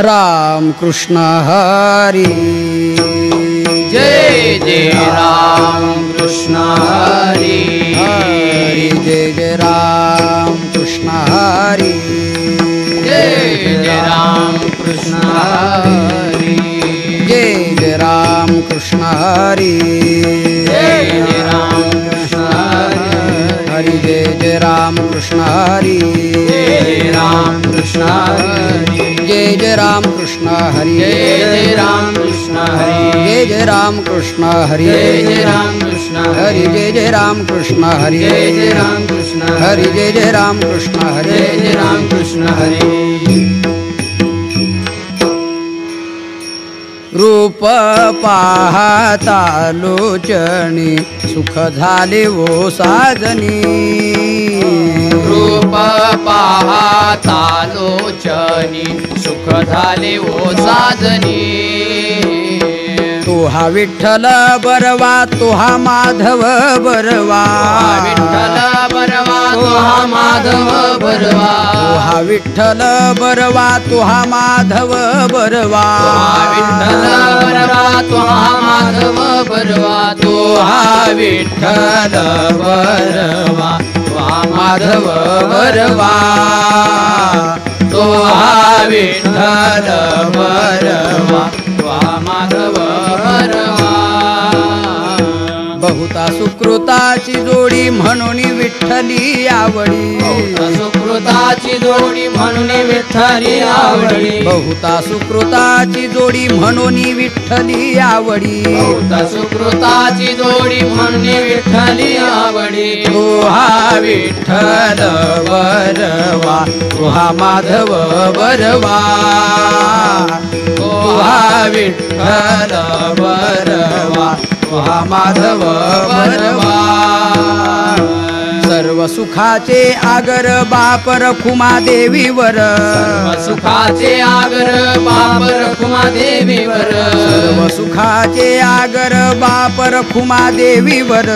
राम कृष्ण हरी जय जय राम कृष्ण हरी हरी जय जय राम कृष्ण हरी जय जय राम कृष्ण हरी जय जय राम कृष्ण हरी जय जय राम कृष्ण हरी जय जय राम कृष्ण हरी जय राम कृष्ण हरी जय जय राम कृष्ण हरी जय राम कृष्ण हरी जय जय राम कृष्ण हरी जय राम कृष्ण हरी जय जय राम कृष्ण हरी जय राम कृष्ण हरी जय जय राम कृष्ण हरी जय राम कृष्ण हरी रूप पाहता लोचनी सुख झाले ओ साजनी रूप पाहता लोचनी सुख झाले ओ साजनी तो हा विठ्ठल बरवा तो हा माधव बरवा विठ्ठल बरवा तो हा माधव बरवा तो हा विठ्ठल बरवा तो हा माधव बरवा विठ्ठल बरवा तो हा माधव बरवा तो हा विठ्ठल बरवा तो हा माधव बरवा तो हा विठ्ठल बरवा तो हा माधव बरवा बहुता सुकृताची जोडी म्हणून विठ्ठली आवडी सुकृताची जोडी म्हणून विठ्ठली आवडी बहुता सुकृताची जोडी म्हणून विठ्ठली आवडी सुकृताची जोडी म्हणून विठ्ठली आवडी तो हा विठ्ठल बरवा तो हा माधव बरवा तो हा विठ्ठल बरवा तो हा माधव बरवा सर्व सुखाचे आगर बाप रखुमा देवीवर सुखाचे आगर बाप रखुमा देवीवर सर्व सुखाचे आगर बाप रखुमा देवीवर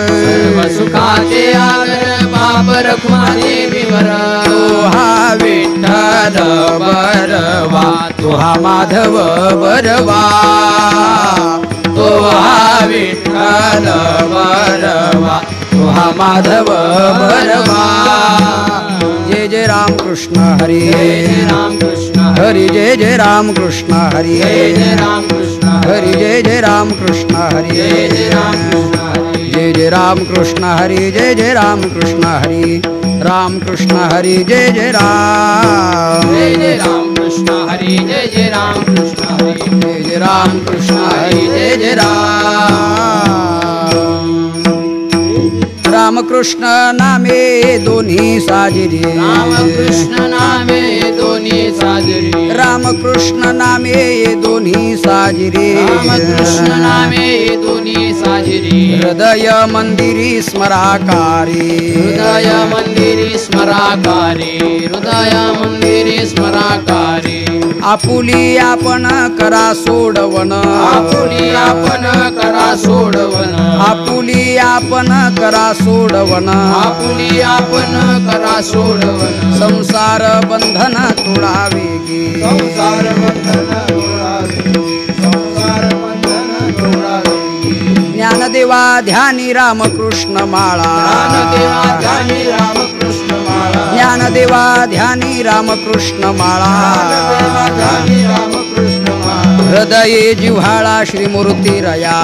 सुखाचे आगर बाप रखुमा देवीवर तो हा विठ्ठल बरवा तो हा माधव बरवा तो हा विठ्ठल बरवा तो हा माधव बरवा जय जय राम कृष्ण हरी जय राम कृष्ण हरी जय जय राम कृष्ण हरी जय राम कृष्ण हरी जय जय राम कृष्ण हरी जय राम कृष्ण जय जय राम कृष्ण हरी जय जय राम कृष्ण हरी राम कृष्ण हरी जय जय राम जय राम कृष्ण हरी जय राम कृष्ण हरी जय जय राम कृष्ण हरी जय जय राम रामकृष्ण नामे दोन्ही साजिरी रामकृष्ण नामे दोन्ही साजरी रामकृष्ण नामे दोन्ही साजिरी रामकृष्ण नामे दोन्ही साजरी हृदय मंदिरी स्मराकारी हृदय मंदिरी स्मराकारी हृदय मंदिरी स्मराकारी आपुली आपण करा सोडवन आपुली आपण करा सोडवन आपुली आपण करा सोडवन आपुली आपण करा सोडवन संसार बंधन तोडावे गे संसार बंधन तोडावे संसार बंधन तोडावे ज्ञानदेवा ध्यानी रामकृष्ण माळा ज्ञानदेवा ध्यानी रामकृष्ण माळा ज्ञानदेवा ध्यानी रामकृष्ण माळा ध्यानी रामकृष्ण माळा हृदये जिव्हाळा श्रीमूर्ती रया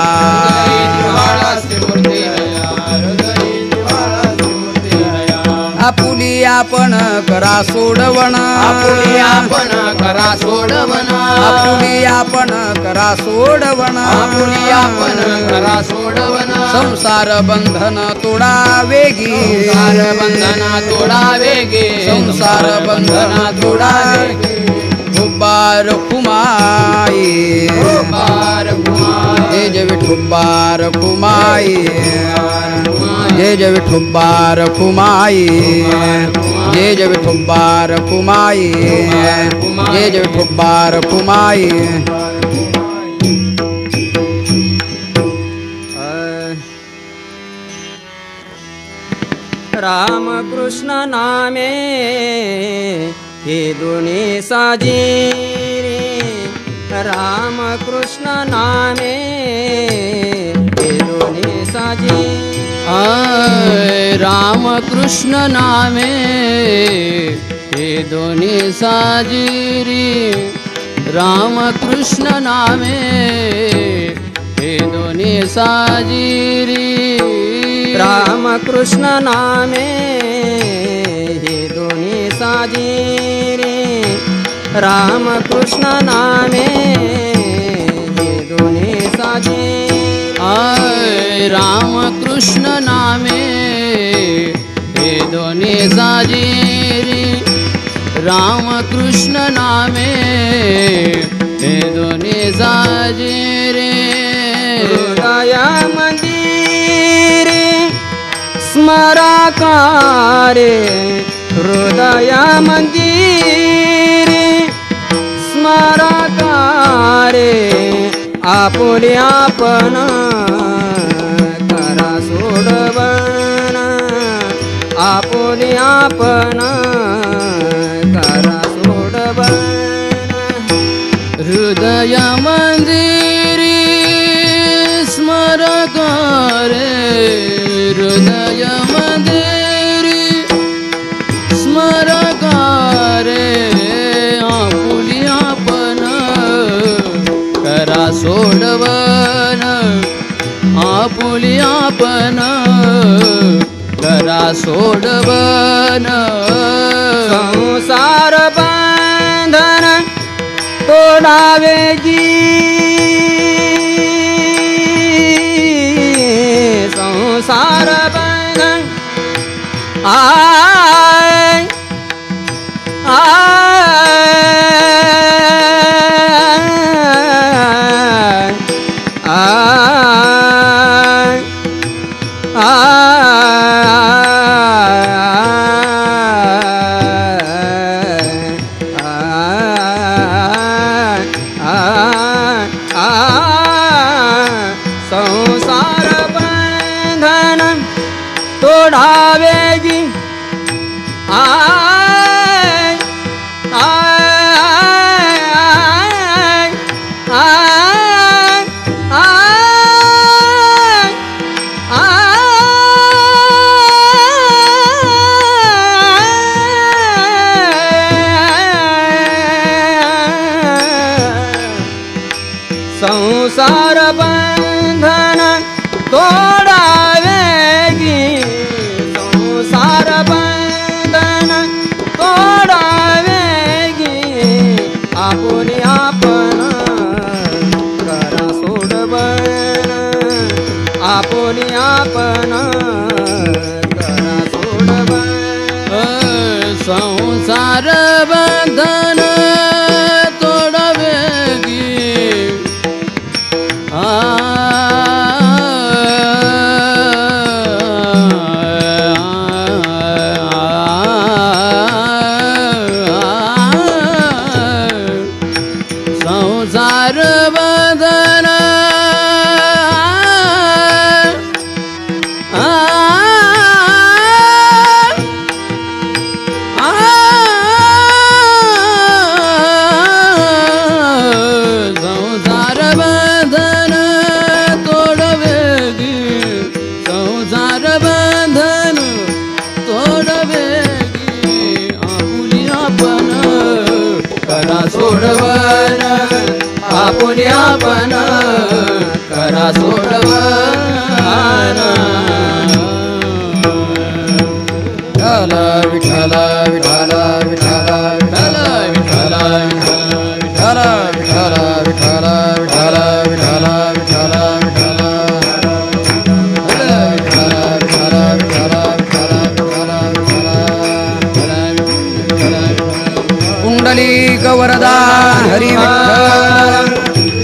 आपुली आपण करा सोडवण आपुली आपण करा सोडवण आपुली आपण करा सोडवण आपुली आपण करा सोडवण संसार बंधन तोडावे गे संसार बंधन तोडावे गे संसार बंधन तोडावे गे ठुब्बार खुमाई बार जय जय विठुब्बार खुमाई जय जय विठुब्बार खुमाई जय जय विठुब्बार खुमाई जय जय विठुब्बार खुमाई राम कृष्ण नामे हे दोन्ही साजिरी राम कृष्ण नामे हे दोन्ही साजी राम कृष्ण नामे हे दोन्ही साजिरी राम कृष्ण नामे हे दोन्ही साजिरी राम कृष्ण नामे हे दोन्ही साजिरी राम कृष्ण नामे हे दोन्ही साजिरी राम कृष्ण नामे हे दोन्ही साजिरी राम कृष्ण नामे हे दोन्ही साजिरी हृदय मंदिरे स्मराकारे हृदय मंदिरे स्मराकारे आपुले आपण करा सोडवण आपुले आपण करा सोडवण हृदय मंदिरी स्मरकारे हृदय मंदिरी स्मरकारे आपुली आपण करा सोडवण आपुली आपण करा सोडवण संसार बंधन तोडावे संसार बंधन आय संसार बंधन तोडावेगी आय आय आय संसार बंधन तोडावेगी संसार बंधन तोडावेगी आपण आपण करा सोडवण आपण आपण करा सोडवण संसार बंधन तोडावेगी संसार बंधन संसार बंधन तोडवेगी संसार बंधन तोडवेगी आपुली आपण करा सोडवण आपुली आपण करा सोडवण विठ्ठल विठ्ठल विठ्ठल विठ्ठल विठ्ठल विठ्ठल विठ्ठल विठ्ठल विठ्ठल विठ्ठल विठ्ठल पुंडलीक वरदा हरि विठ्ठल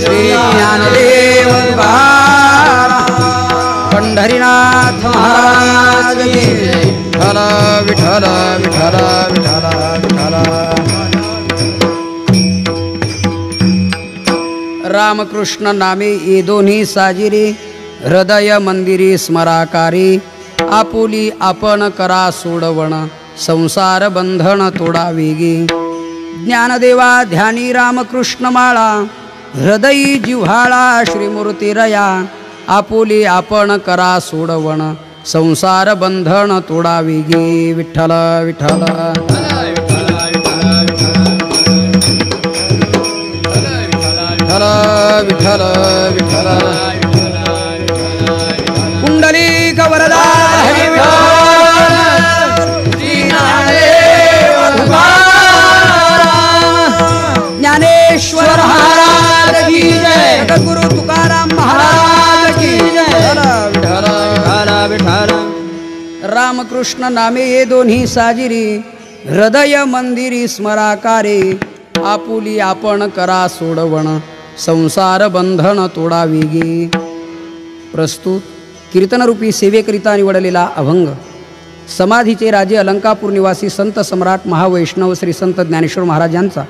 श्री ज्ञानदेव पंढरीनाथ महाराज की विठ्ठल विठ्ठल विठ्ठल विठ्ठल रामकृष्ण नामे ये दोन्ही साजिरी हृदय मंदिरी स्मराकारी आपुली आपण करा सोडवण संसार बंधन तोडावेगी ज्ञानदेवा ध्यानी रामकृष्ण माळा हृदयी जिव्हाळा श्रीमूर्तिरया आपुली आपण करा सोडवण संसार बंधन तोडावी गे विठ्ठल विठ्ठल विठ्ठल विठ्ठल कुंडलिक वरदा ज्ञानेश्वर महाराज की जय गुरु तुकाराम महाराज की जय विठ्ठल विठ्ठल रामकृष्ण नामे ये दोन्ही साजिरी हृदय मंदिरी स्मराकारे आपुली आपण करा सोडवण संसार बंधन तोडावी गे. प्रस्तुत कीर्तनरूपी सेवेकरिता निवडलेला अभंग समाधीचे राजे अलंकापूर निवासी संत सम्राट महावैष्णव श्री संत ज्ञानेश्वर महाराज यांचा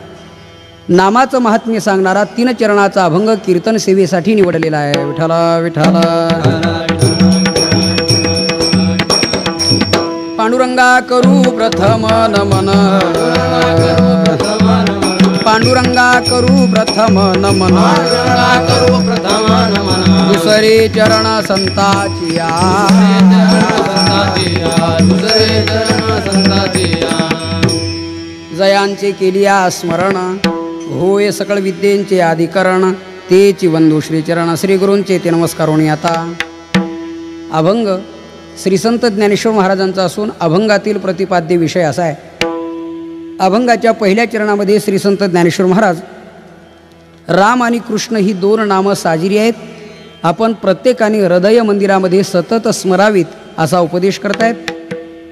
नामाचं महात्म्य सांगणारा 3 चरणाचा अभंग कीर्तन सेवेसाठी निवडलेला आहे. विठ्ठल विठ्ठल पांडुरंगा करू प्रथम नमन पांडुरंगा करू प्रथम नमन दुसरे चरण संताची जयांचे केलिया स्मरण होय सकळ विद्येंचे आदिकरण तेची वंदू श्रीचरण श्री गुरूंचे ते नमस्कारोणी. आता अभंग श्री संत ज्ञानेश्वर महाराजांचा असून अभंगातील प्रतिपाद्य विषय असा आहे. अभंगाच्या पहिल्या चरणामध्ये श्री संत ज्ञानेश्वर महाराज राम आणि कृष्ण ही 2 नामं साजिरी आहेत. आपण प्रत्येकाने हृदय मंदिरामध्ये सतत स्मरावीत असा उपदेश करतायत.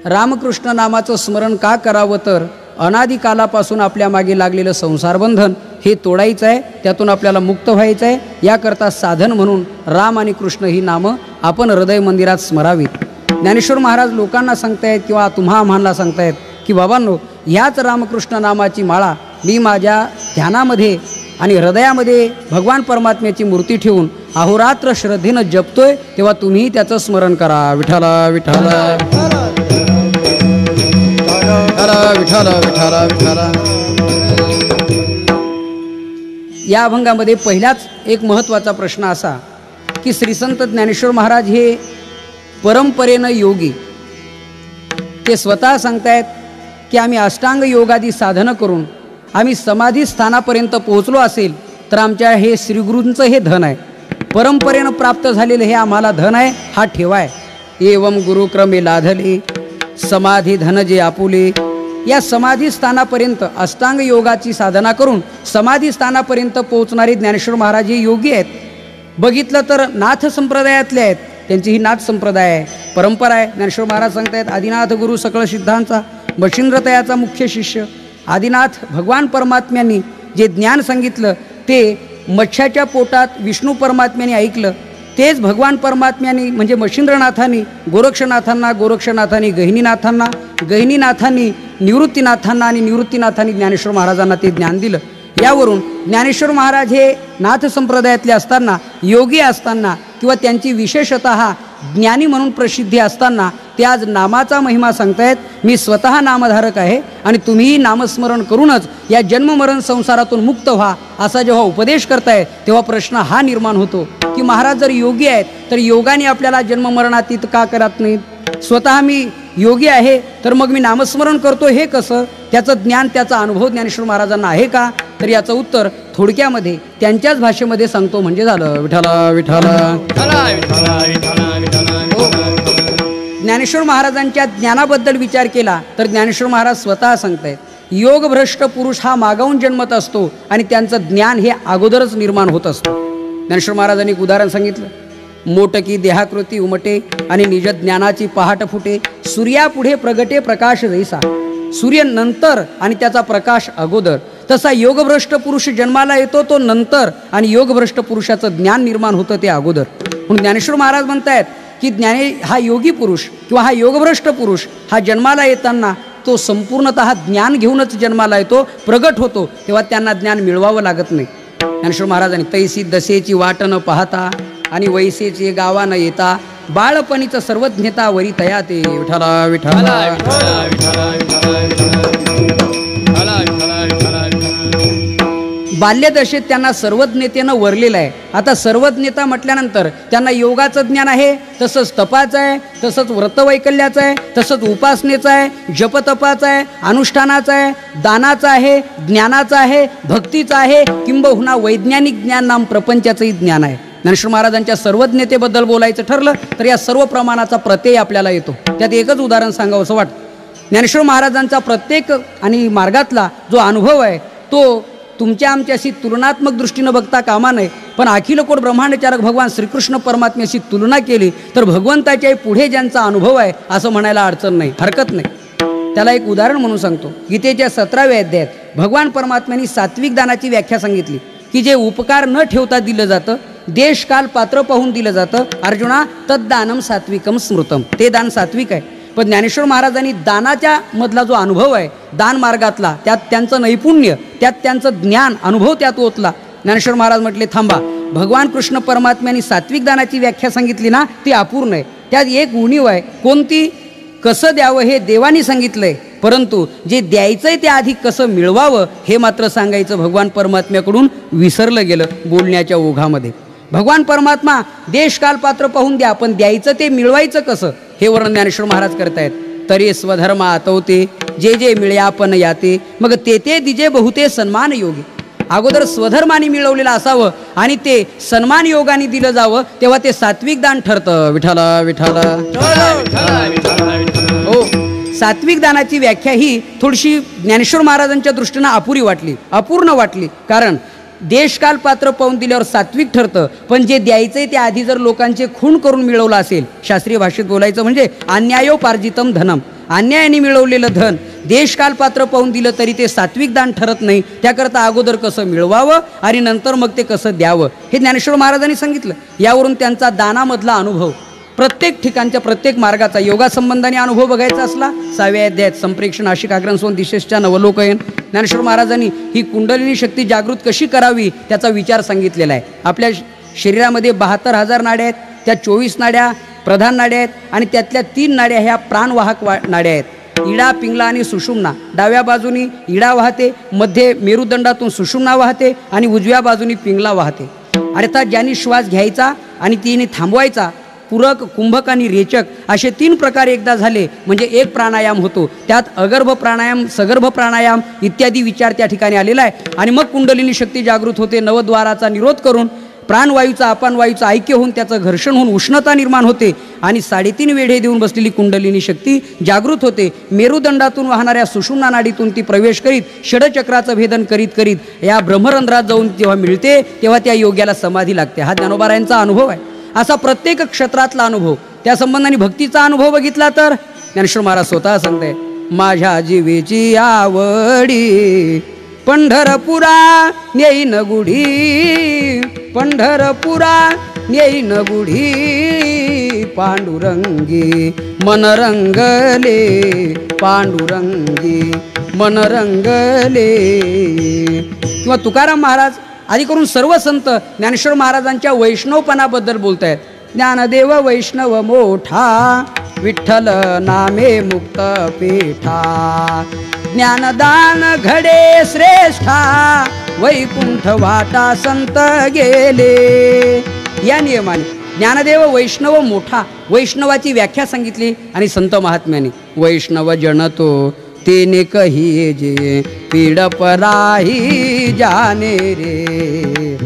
रामकृष्ण नामाचं स्मरण का करावं तर अनादिकालापासून आपल्या मागे लागलेलं संसारबंधन हे तोडायचं आहे, त्यातून आपल्याला मुक्त व्हायचं आहे. याकरता साधन म्हणून राम आणि कृष्ण ही नामं आपण हृदय मंदिरात स्मरावीत. ज्ञानेश्वर महाराज लोकांना सांगतायत किंवा तुम्हा आम्हाला सांगतायत की बाबांनो, ह्याच रामकृष्ण नामाची माळा मी माझ्या ध्यानामध्ये आणि हृदयामध्ये भगवान परमात्म्याची मूर्ती ठेवून अहोरात्र श्रद्धेनं जपतोय, तेव्हा तुम्ही त्याचं स्मरण करा. विठ्ठल विठ्ठल विठ्ठल विठ्ठल विठ्ठल. या अभंगामध्ये पहिलाच एक महत्त्वाचा प्रश्न असा की श्री संत ज्ञानेश्वर महाराज हे परंपरेनं योगी. ते स्वतः सांगतायत की आम्ही अष्टांग योगादी साधनं करून आम्ही समाधी स्थानापर्यंत पोहोचलो असेल तर आमच्या हे श्रीगुरूंचं हे धन आहे, परंपरेनं प्राप्त झालेलं हे आम्हाला धन आहे, हा ठेवा आहे. एवम गुरुक्रमे लाधले समाधी धन जे आपुले. या समाधी स्थानापर्यंत अष्टांग योगाची साधना करून समाधी स्थानापर्यंत पोहोचणारे ज्ञानेश्वर महाराज हे योगी आहेत. बघितलं तर नाथ संप्रदायातले आहेत, त्यांची ही नाथ संप्रदाय आहे, परंपरा आहे. ज्ञानेश्वर महाराज सांगतायत आदिनाथ गुरु सकळ सिद्धांचा मच्छिंद्रतयाचा मुख्य शिष्य. आदिनाथ भगवान परमात्म्यांनी जे ज्ञान सांगितलं ते मच्छ्याच्या पोटात विष्णू परमात्म्याने ऐकलं, तेच भगवान परमात्म्यांनी म्हणजे मच्छिंद्रनाथांनी गोरक्षनाथांना, गोरक्षनाथांनी गहिनीनाथांना, गहिनीनाथांनी निवृत्तीनाथांना आणि निवृत्तीनाथांनी ज्ञानेश्वर महाराजांना ते ज्ञान दिलं. यावरून ज्ञानेश्वर महाराज हे नाथ संप्रदायातले असताना, योगी असताना किंवा त्यांची विशेषतः ज्ञानी म्हणून प्रसिद्धी असताना ते आज नामाचा महिमा सांगतायत. मी स्वतः नामधारक आहे आणि तुम्हीही नामस्मरण करूनच या जन्ममरण संसारातून मुक्त व्हा असा जेव्हा उपदेश करताय तेव्हा प्रश्न हा निर्माण होतो की महाराज जर योगी आहेत तर योगाने आपल्याला जन्ममरणातीत का करत नाहीत? स्वतः मी योगी आहे तर मग मी नामस्मरण करतो हे कसं? त्याचं ज्ञान, त्याचा अनुभव ज्ञानेश्वर महाराजांना आहे का? तर याचं उत्तर थोडक्यामध्ये त्यांच्याच भाषेमध्ये सांगतो म्हणजे झालं. विठ्ठल विठ्ठल. ज्ञानेश्वर महाराजांच्या ज्ञानाबद्दल विचार केला तर ज्ञानेश्वर महाराज स्वतः सांगतायत योगभ्रष्ट पुरुष हा मागावून जन्मत असतो आणि त्यांचं ज्ञान हे अगोदरच निर्माण होत असतं. ज्ञानेश्वर महाराजांनी एक उदाहरण सांगितलं. मोटकी देहाकृती उमटे आणि निज ज्ञानाची पहाट फुटे, सूर्यापुढे प्रगटे प्रकाश जैसा. सूर्य नंतर आणि त्याचा प्रकाश अगोदर, तसा योगभ्रष्ट पुरुष जन्माला येतो तो नंतर आणि योगभ्रष्ट पुरुषाचं ज्ञान निर्माण होतं ते अगोदर. म्हणून ज्ञानेश्वर महाराज म्हणतायत की हा योगी पुरुष किंवा हा योगभ्रष्ट पुरुष हा जन्माला येताना तो संपूर्णतः ज्ञान घेऊनच जन्माला येतो, प्रगट होतो, तेव्हा त्यांना ज्ञान मिळवावं लागत नाही. ज्ञानेश्वर महाराजांनी तैसी दशेची वाट न पाहता आणि वैसेचे गावा न येता बाळपणीचं सर्वज्ञता वरी तया ते. विठ्ठल विठ्ठल. बाल्यदशेत त्यांना सर्वज्ञतेनं वरलेलं आहे. आता सर्वज्ञता म्हटल्यानंतर त्यांना योगाचं ज्ञान आहे, तसंच तपाचं आहे, तसंच व्रतवैकल्याचं आहे, तसंच उपासनेचं आहे, जपतपाचं आहे, अनुष्ठानाचं आहे, दानाचं आहे, ज्ञानाचं आहे, भक्तीचं आहे, किंबहुना वैज्ञानिक ज्ञान नाम प्रपंचाचंही ज्ञान आहे. ज्ञानेश्वर महाराजांच्या सर्वज्ञतेबद्दल बोलायचं ठरलं तर या सर्व प्रमाणाचा प्रत्यय आपल्याला येतो. त्यात एकच उदाहरण सांगावं असं वाटतं. ज्ञानेश्वर महाराजांचा प्रत्येक आणि मार्गातला जो अनुभव आहे तो तुमच्या आमच्याशी तुलनात्मक दृष्टीनं बघता कामा नये, पण अखिलकोट ब्रह्मांडचारक भगवान श्रीकृष्ण परमात्म्याशी तुलना केली तर भगवंताच्या पुढे ज्यांचा अनुभव आहे असं म्हणायला अडचण नाही, हरकत नाही. त्याला एक उदाहरण म्हणून सांगतो. गीतेच्या 17व्या अध्यायात भगवान परमात्म्यांनी सात्विक दानाची व्याख्या सांगितली की जे उपकार न ठेवता दिलं जातं, देश काल पात्र पाहून दिलं जातं. अर्जुना तद्दानम सात्विकम स्मृतम, ते दान सात्विक आहे. पण ज्ञानेश्वर महाराजांनी दानाच्या मधला जो अनुभव आहे दान मार्गातला, त्यात त्यांचं नैपुण्य, त्यात त्यांचं ज्ञान अनुभव त्यात ओतला. ज्ञानेश्वर महाराज म्हटले थांबा, भगवान कृष्ण परमात्म्यांनी सात्विक दानाची व्याख्या सांगितली ना ती अपूर्ण आहे. त्यात एक उणीव आहे. कोणती? कसं द्यावं हे देवानी सांगितलंय, परंतु जे द्यायचंय ते आधी कसं मिळवावं हे मात्र सांगायचं भगवान परमात्म्याकडून विसरलं गेलं बोलण्याच्या ओघामध्ये. भगवान परमात्मा देश काल पात्र पाहून द्या, पण द्यायचं ते मिळवायचं कसं हे वर्णन ज्ञानेश्वर महाराज करतायत. तरी स्वधर्म आतवते जे जे मिळे आपण याते, मग ते ते दिजे बहुते सन्मान योगी. अगोदर स्वधर्माने मिळवलेलं असावं आणि ते सन्मान योगाने दिलं जावं, तेव्हा ते सात्विक दान ठरतं. विठाला विठाला. हो, सात्विक दानाची व्याख्या ही थोडीशी ज्ञानेश्वर महाराजांच्या दृष्टीनं अपुरी वाटली, अपूर्ण वाटली. कारण देशकाल पात्र पाहून दिल्यावर सात्विक ठरतं, पण जे द्यायचंय ते आधी जर लोकांचे खून करून मिळवलं असेल, शास्त्रीय भाषेत बोलायचं म्हणजे अन्यायोपार्जितम धनम, अन्यायाने मिळवलेलं धन देशकाल पात्र पाहून दिलं तरी ते सात्विक दान ठरत नाही. त्याकरता अगोदर कसं मिळवावं आणि नंतर मग ते कसं द्यावं हे ज्ञानेश्वर महाराजांनी सांगितलं. यावरून त्यांचा दानामधला अनुभव, प्रत्येक ठिकाणच्या प्रत्येक मार्गाचा योगासंबंधाने अनुभव बघायचा असला 6व्या अध्यायात संप्रेक्षण आशिक आग्रहसोन दिशेच्या नवलोकयन ज्ञानेश्वर महाराजांनी ही कुंडलिनी शक्ती जागृत कशी करावी त्याचा विचार सांगितलेला आहे. आपल्या शरीरामध्ये 72,000 नाड्या आहेत, त्या 24 नाड्या प्रधान नाड्या आहेत आणि त्यातल्या 3 नाड्या ह्या प्राणवाहक नाड्या आहेत. इडा, पिंगला आणि सुषुम्ना. डाव्या बाजूनी इडा वाहते, मध्ये मेरुदंडातून सुषुम्ना वाहते आणि उजव्या बाजूनी पिंगला वाहते. अर्थात ज्यांनी श्वास घ्यायचा आणि तिने थांबवायचा, पूरक, कुंभक आणि रेचक असे 3 प्रकार एकदा झाले म्हणजे एक प्राणायाम होतो. त्यात अगर्भ प्राणायाम, सगर्भ प्राणायाम इत्यादी विचार त्या ठिकाणी आलेला आहे. आणि मग कुंडलिनी शक्ती जागृत होते. नवद्वाराचा निरोध करून प्राणवायूचा अपानवायूचं ऐक्य होऊन त्याचं घर्षण होऊन उष्णता निर्माण होते आणि 3.5 वेढे देऊन बसलेली कुंडलिनी शक्ती जागृत होते. मेरुदंडातून वाहणाऱ्या सुषुम्ना नाडीतून ती प्रवेश करीत षडचक्राचं भेदन करीत करीत या ब्रह्मरंध्रात जाऊन जेव्हा मिळते तेव्हा त्या योग्याला समाधी लागते. हा ज्ञानोबारायांचा अनुभव आहे. असा प्रत्येक क्षेत्रातला अनुभव, त्या संबंधाने भक्तीचा अनुभव बघितला तर ज्ञानेश्वर महाराज स्वतः सांगताय, माझ्या जीवेची आवडी पंढरपुरा नेईन गुढी, पंढरपुरा नेईन गुढी, पांडुरंगी मन रंगले, पांडुरंगी मन रंगले. किंवा तुकाराम महाराज आधी करून सर्व संत ज्ञानेश्वर महाराजांच्या वैष्णवपणाबद्दल बोलत आहेत. ज्ञानदेव वैष्णव मोठा, विठ्ठल नामे मुक्त पेठा, ज्ञानदान घडे श्रेष्ठा, वैकुंठ वाटा संत गेले. या नियमाने ज्ञानदेव वैष्णव मोठा, वैष्णवाची व्याख्या सांगितली आणि संत महात्म्याने वैष्णव जनतो तेने कही जे पीड पराही जाने रे.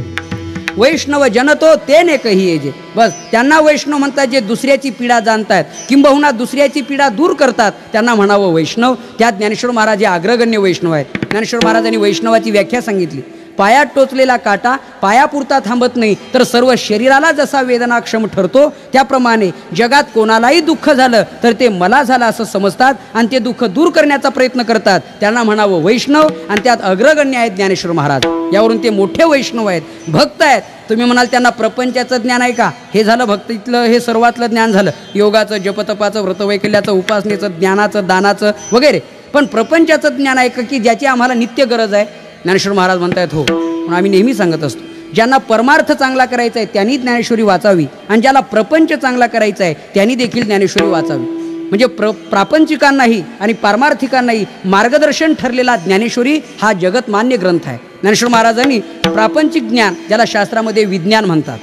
वैष्णव जनतो तेने कही जे, बस त्यांना वैष्णव म्हणतात जे दुसऱ्याची पीडा जाणतात किंबहुना दुसऱ्याची पीडा दूर करतात, त्यांना म्हणावं वैष्णव. त्यात ज्ञानेश्वर महाराज हे अग्रगण्य वैष्णव आहेत. ज्ञानेश्वर महाराजांनी वैष्णवाची व्याख्या सांगितली. पायात टोचलेला काटा पायापुरता थांबत नाही तर सर्व शरीराला जसा वेदनाक्षम ठरतो त्याप्रमाणे जगात कोणालाही दुःख झालं तर ते मला झालं असं समजतात आणि ते दुःख दूर करण्याचा प्रयत्न करतात, त्यांना म्हणावं वैष्णव. आणि त्यात अग्रगण्य आहेत ज्ञानेश्वर महाराज. यावरून ते मोठे वैष्णव आहेत, भक्त आहेत. तुम्ही म्हणाल त्यांना प्रपंचाचं ज्ञान आहे का? हे झालं भक्तीतलं, हे सर्वातलं ज्ञान झालं, योगाचं, जपतपाचं, व्रतवैकल्याचं, उपासनेचं, ज्ञानाचं, दानाचं वगैरे. पण प्रपंचाचं ज्ञान आहे का की ज्याची आम्हाला नित्य गरज आहे? ज्ञानेश्वर महाराज म्हणतायत हो. म्हणून आम्ही नेहमी सांगत असतो, ज्यांना परमार्थ चांगला करायचा आहे त्यांनी ज्ञानेश्वरी वाचावी आणि ज्याला प्रपंच चांगला करायचा आहे त्यांनी देखील ज्ञानेश्वरी वाचावी. म्हणजे प्रापंचिकांनाही आणि पारमार्थिकांनाही मार्गदर्शन ठरलेला ज्ञानेश्वरी हा जगतमान्य ग्रंथ आहे. ज्ञानेश्वर महाराजांनी प्रापंचिक ज्ञान, ज्याला शास्त्रामध्ये विज्ञान म्हणतात,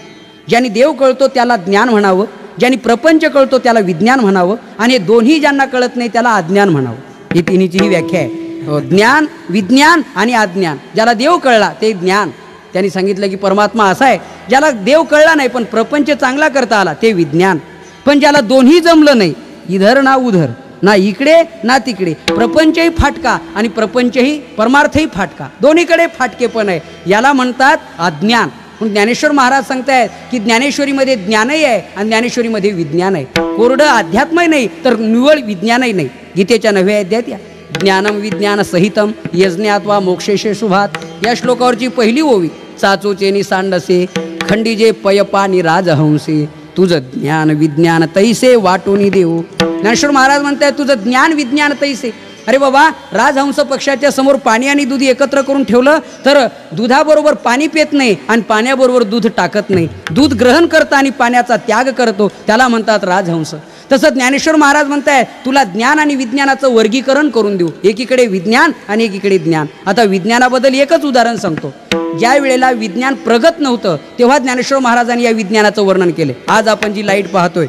ज्यांनी देव कळतो त्याला ज्ञान म्हणावं, ज्यांनी प्रपंच कळतो त्याला विज्ञान म्हणावं, आणि हे दोन्ही ज्यांना कळत नाही त्याला अज्ञान म्हणावं. ही तिन्हीची ही व्याख्या आहे. ज्ञान, विज्ञान आणि अज्ञान. ज्याला देव कळला ते ज्ञान. त्यांनी सांगितलं की परमात्मा असा आहे, ज्याला देव कळला नाही पण प्रपंच चांगला करता आला ते विज्ञान. पण ज्याला दोन्ही जमलं नाही, इधर ना उधर, ना इकडे ना तिकडे, प्रपंचही फाटका आणि प्रपंचही परमार्थही फाटका, दोन्हीकडे फाटके पण आहे, याला म्हणतात अज्ञान. पण ज्ञानेश्वर महाराज सांगतायत की ज्ञानेश्वरीमध्ये ज्ञानही आहे आणि ज्ञानेश्वरीमध्ये विज्ञान आहे. कोरडं अध्यात्मही नाही तर निव्वळ विज्ञानही नाही. गीतेच्या 9व्या अध्यायात या ज्ञानम विज्ञान सहितम यज्ञात्वा मोक्षेशे शुभात या श्लोकावरची पहिली ओवी, चाचोचेनी सांडसे खंडीजे पयपानी राजहंसे, तुझं ज्ञान विज्ञान तैसे वाटोनी देऊ. ज्ञानेश्वर महाराज म्हणताय तुझं ज्ञान विज्ञान तैसे. अरे बाबा, राजहंस पक्षाच्या समोर पाणी आणि दूध एकत्र करून ठेवलं तर दुधाबरोबर पाणी पित नाही आणि पाण्याबरोबर दूध टाकत नाही, दूध ग्रहण करतं आणि पाण्याचा त्याग करतो, त्याला म्हणतात राजहंस. तसं ज्ञानेश्वर महाराज म्हणताय तुला ज्ञान आणि विज्ञानाचं वर्गीकरण करून देऊ, एकीकडे विज्ञान आणि एकीकडे ज्ञान. आता विज्ञानाबद्दल एकच उदाहरण सांगतो. ज्या वेळेला विज्ञान प्रगत नव्हतं तेव्हा ज्ञानेश्वर महाराजांनी या विज्ञानाचं वर्णन केले. आज आपण जी लाईट पाहतोय,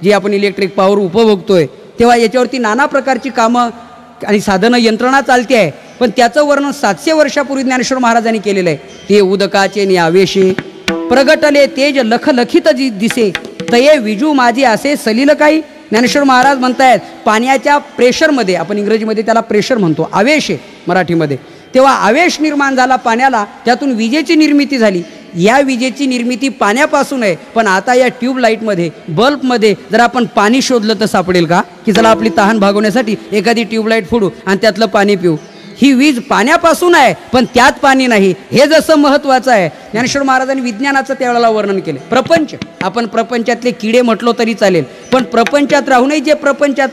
जी आपण इलेक्ट्रिक पॉवर उपभोगतोय, तेव्हा याच्यावरती नाना प्रकारची कामं आणि साधनं यंत्रणा चालते आहे, पण त्याचं वर्णन 700 वर्षापूर्वी ज्ञानेश्वर महाराजांनी केलेलं आहे. ते उदकाचे न्यावेशे प्रगटले तेज लखलखित जी दिसे, तये विजू माझे असे सलील काही. ज्ञानेश्वर महाराज म्हणतायत पाण्याच्या प्रेशरमध्ये, आपण इंग्रजीमध्ये त्याला प्रेशर म्हणतो, आवेश आहे मराठीमध्ये, तेव्हा आवेश निर्माण झाला पाण्याला, त्यातून विजेची निर्मिती झाली. या विजेची निर्मिती पाण्यापासून आहे, पण आता या ट्यूबलाईटमध्ये, बल्बमध्ये जर आपण पाणी शोधलं तर सापडेल का? की चला आपली तहान भागवण्यासाठी एखादी ट्यूबलाईट फोडू आणि त्यातलं पाणी पिऊ. ही वीज पाण्यापासून आहे पण त्यात पाणी नाही. हे जसं महत्त्वाचं आहे, ज्ञानेश्वर महाराजांनी विज्ञानाचं त्यावेळेला वर्णन केलं. प्रपंच, आपण प्रपंचातले किडे म्हटलो तरी चालेल, पण प्रपंचात राहूनही जे प्रपंचात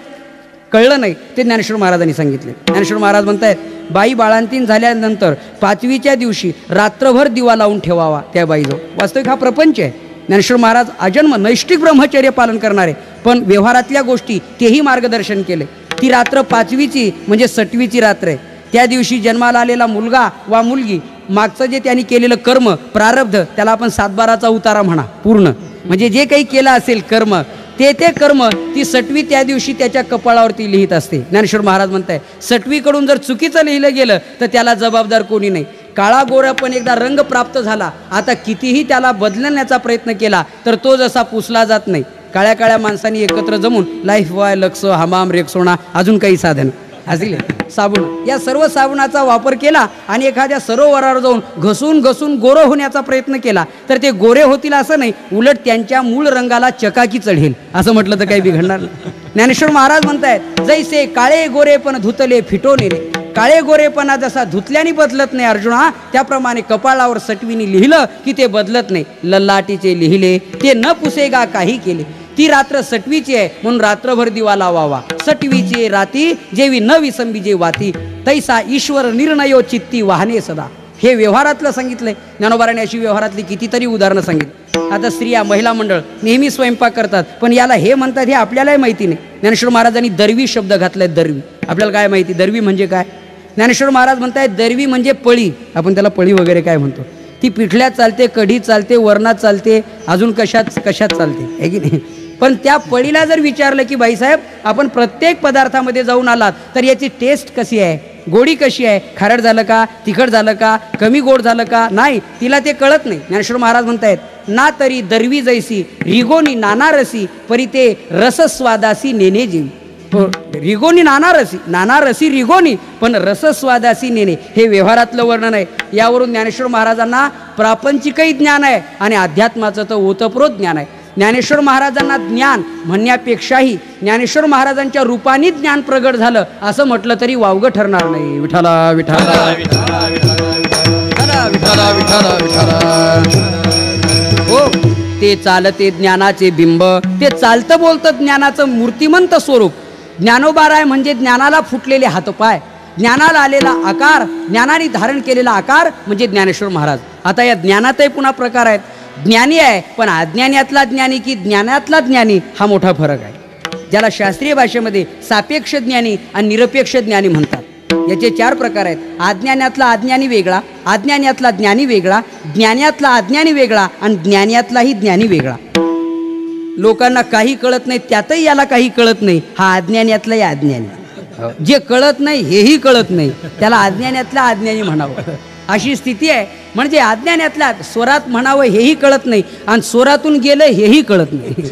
कळलं नाही ते ज्ञानेश्वर महाराजांनी सांगितले. ज्ञानेश्वर महाराज म्हणतायत बाई बाळंतीण झाल्यानंतर 5वीच्या दिवशी रात्रभर दिवा लावून ठेवावा त्या बाईजवळ. वास्तविक हा प्रपंच आहे. ज्ञानेश्वर महाराज अजन्म नैष्टिक ब्रह्मचर्य पालन करणारे, पण व्यवहारातल्या गोष्टी तेही मार्गदर्शन केले. ती रात्र 5वीची म्हणजे 6वीची रात्र आहे. त्या दिवशी जन्माला आलेला मुलगा वा मुलगी, मागचं जे त्यांनी केलेलं कर्म प्रारब्ध, त्याला आपण 7/12चा उतारा म्हणा पूर्ण, म्हणजे जे काही केलं असेल कर्म, ते कर्म ती 6वी त्या दिवशी त्याच्या कपाळावरती लिहित असते. ज्ञानेश्वर महाराज म्हणताय 6वीकडून जर चुकीचं लिहिलं गेलं तर त्याला जबाबदार कोणी नाही. काळा गोरा पण एकदा रंग प्राप्त झाला, आता कितीही त्याला बदलण्याचा प्रयत्न केला तर तो जसा पुसला जात नाही. काळ्या काळ्या माणसांनी एकत्र जमून लाईफ बॉय, लक्स, हमाम, रेक्सोना, अजून काही साधन असले, साबण, या सर्व साबणाचा वापर केला आणि एखाद्या सरोवरावर जाऊन घसून घसून गोरं होण्याचा प्रयत्न केला तर ते गोरे होतील असं नाही, उलट त्यांच्या मूळ रंगाला चकाकी चढेल असं म्हटलं तर काही बिघडणार नाही. ज्ञानेश्वर महाराज म्हणतायत जैसे काळे गोरे पण धुतले फिटो नेले. काळे गोरेपणा जसा धुतल्याने बदलत नाही अर्जुना, त्याप्रमाणे कपाळावर 6वीने लिहिलं की ते बदलत नाही. लल्लाटीचे लिहिले ते न पुसेगा काही केले. ती रात्र 6वीची आहे म्हणून रात्रभर दिवा लावावा. 6वीची राती जेवी न विसंबीजे वाती, तैसा ईश्वर निर्णयो चित्ती वाहने सदा. हे व्यवहारातलं सांगितलंय. ज्ञानोबाराने अशी व्यवहारातली कितीतरी उदाहरणं सांगितली. आता स्त्रिया, महिला मंडळ नेहमी स्वयंपाक करतात, पण याला हे म्हणतात हे आपल्यालाही माहिती नाही. ज्ञानेश्वर महाराजांनी दरवी शब्द घातलाय. दरवी आपल्याला काय माहिती, दरवी म्हणजे काय? ज्ञानेश्वर महाराज म्हणतायत दरवी म्हणजे पळी. आपण त्याला पळी वगैरे काय म्हणतो. ती पिठल्यात चालते, कढीत चालते, वरणात चालते, अजून कशात चालते, आहे की नाही? पण त्या पळीला जर विचारलं की बाईसाहेब आपण प्रत्येक पदार्थामध्ये जाऊन आलात तर याची टेस्ट कशी आहे, गोडी कशी आहे, खारट झालं का, तिखट झालं का, कमी गोड झालं का, नाही, तिला ते कळत नाही. ज्ञानेश्वर महाराज म्हणतायत ना तरी दरवी जैसी रिगोनी नाना रसी, परी ते रसस्वादासी नेने जीव. रिगोनी नाना रसी रिगोनी, पण रसस्वादासी नेणे हे व्यवहारातलं वर्णन आहे. यावरून ज्ञानेश्वर महाराजांना प्रापंचिकही ज्ञान आहे आणि अध्यात्माचं तर ओतप्रोत ज्ञान आहे. ज्ञानेश्वर महाराजांना ज्ञान म्हणण्यापेक्षाही ज्ञानेश्वर महाराजांच्या रूपाने ज्ञान प्रगट झालं असं म्हटलं तरी वावगं ठरणार नाही. विठ्ठला विठ्ठला विठ्ठला विठ्ठला विठ्ठला विठ्ठला. हो, ते चालते ज्ञानाचे बिंब, ते चालतं बोलतं ज्ञानाचं मूर्तिमंत स्वरूप. ज्ञानोबाराय म्हणजे ज्ञानाला फुटलेले हातपाय, ज्ञानाला आलेला आकार, ज्ञानाने धारण केलेला आकार म्हणजे ज्ञानेश्वर महाराज. आता या ज्ञानातही पुन्हा प्रकार आहेत. ज्ञानी आहे पण अज्ञानातला ज्ञानी की ज्ञानातला ज्ञानी हा मोठा फरक आहे. ज्याला शास्त्रीय भाषेमध्ये सापेक्ष ज्ञानी आणि निरपेक्ष ज्ञानी म्हणतात. याचे 4 प्रकार आहेत. अज्ञानातला अज्ञानी वेगळा, अज्ञानातला ज्ञानी वेगळा, ज्ञानातला अज्ञानी वेगळा आणि ज्ञानातलाही ज्ञानी वेगळा. लोकांना काही कळत नाही त्यातही याला काही कळत नाही, हा अज्ञानातलाही अज्ञानी. जे कळत नाही हेही कळत नाही त्याला अज्ञानातला अज्ञानी म्हणावं, अशी स्थिती आहे. म्हणजे अज्ञानातल्या स्वरात म्हणावं हेही कळत नाही आणि स्वरातून गेलं हेही कळत नाही.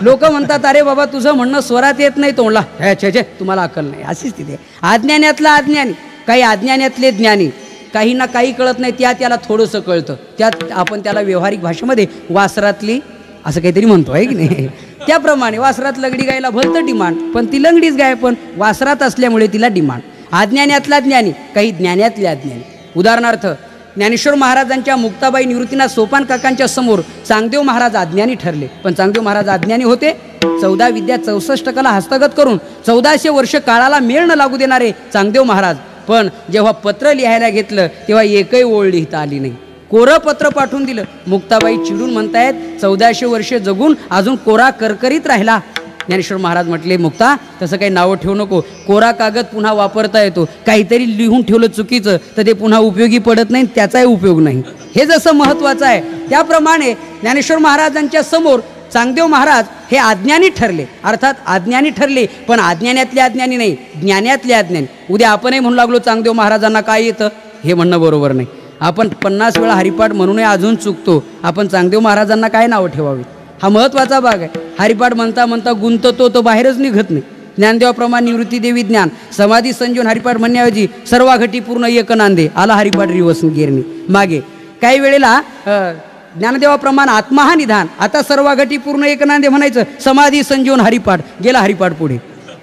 लोक म्हणतात अरे बाबा तुझं म्हणणं स्वरात येत नाही तोंडला, छे तुम्हाला अक्कल नाही, अशी स्थिती आहे. अज्ञानातला अज्ञानी, काही अज्ञानातले ज्ञानी, काहींना काही कळत नाही त्याला थोडंसं कळतं, त्यात आपण त्याला व्यवहारिक भाषेमध्ये वासरातली असं काहीतरी म्हणतो आहे की नाही. त्याप्रमाणे वासरात लंगडी गायला भलतं डिमांड, पण ती लंगडीच गाय, पण वासरात असल्यामुळे तिला डिमांड. अज्ञानातला ज्ञानी, काही ज्ञानातले अज्ञानी. उदाहरणार्थ ज्ञानेश्वर महाराजांच्या मुक्ताबाई निवृत्तीनाथ सोपान काकांच्या समोर चांगदेव महाराज अज्ञानी ठरले, पण चांगदेव महाराज अज्ञानी होते. 14 विद्या 64 कला हस्तगत करून 1400 वर्ष काळाला मेळ न लागू देणारे चांगदेव महाराज, पण जेव्हा पत्र लिहायला घेतलं तेव्हा एकही ओळ लिहिता आली नाही. कोरं पत्र पाठवून दिलं. मुक्ताबाई चिडून म्हणतायत 1400 वर्ष जगून अजून कोरा करकरीत राहिला. ज्ञानेश्वर महाराज म्हटले मुक्ता तसं काही नावं ठेवू नको, कोरा कागद पुन्हा वापरता येतो, काहीतरी लिहून ठेवलं चुकीचं तर ते पुन्हा उपयोगी पडत नाही, त्याचाही उपयोग नाही. हे जसं महत्त्वाचं आहे त्याप्रमाणे ज्ञानेश्वर महाराजांच्या समोर चांगदेव महाराज हे अज्ञानी ठरले. अर्थात अज्ञानी ठरले, पण अज्ञानातले अज्ञानी नाही, ज्ञानातले अज्ञानी. उद्या आपणही म्हणू लागलो चांगदेव महाराजांना काय येतं, हे म्हणणं बरोबर नाही. आपण 50 वेळा हरिपाठ म्हणूनही अजून चुकतो. आपण चांगदेव महाराजांना काय नावं ठेवावी, हा महत्त्वाचा भाग आहे. हरिपाठ म्हणता म्हणता गुंततो तो बाहेरच निघत नाही. ज्ञानदेवाप्रमाणे निवृत्ती देवी ज्ञान समाधी संजीवन हरिपाठ म्हणण्याऐवजी सर्वाघटी पूर्ण एक नांदे आला हरिपाठ रिवस गिरणी मागे. काही वेळेला ज्ञानदेवाप्रमाणे आत्मा हा निधान, आता सर्वाघटी पूर्ण एक नांदे म्हणायचं, समाधी संजीवन हरिपाठ गेला हरिपाठ पुढे.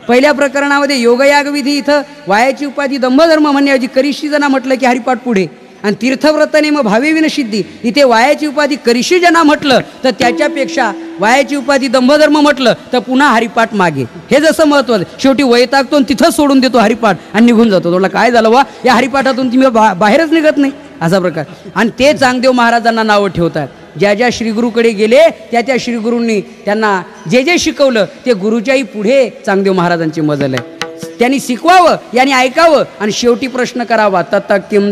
पहिल्या प्रकरणामध्ये योगयागविधी इथं वायाची उपाधी दंभधर्म म्हणण्याऐवजी करिशी जना म्हटलं की हरिपाठ पुढे. आणि तीर्थव्रतने मग भावे विनसिद्धी इथे वायाची उपाधी करिशी जना म्हटलं तर त्याच्यापेक्षा वायाची उपाधी दंभधर्म म्हटलं तर पुन्हा हरिपाठ मागे. हे जसं महत्त्वाचं, शेवटी वैतागतो तिथंच सोडून देतो हरिपाठ आणि निघून जातो. तुला काय झालं वा या हरिपाठातून तुम्ही बाहेरच निघत नाही, असा प्रकार. आणि ते चांगदेव महाराजांना नावं ठेवतात. ज्या ज्या श्रीगुरूकडे गेले त्या श्रीगुरूंनी त्यांना जे जे शिकवलं ते गुरुच्याही पुढे चांगदेव महाराजांची मजल आहे. त्यांनी शिकवावं, यांनी ऐकावं आणि शेवटी प्रश्न करावा ततक किम,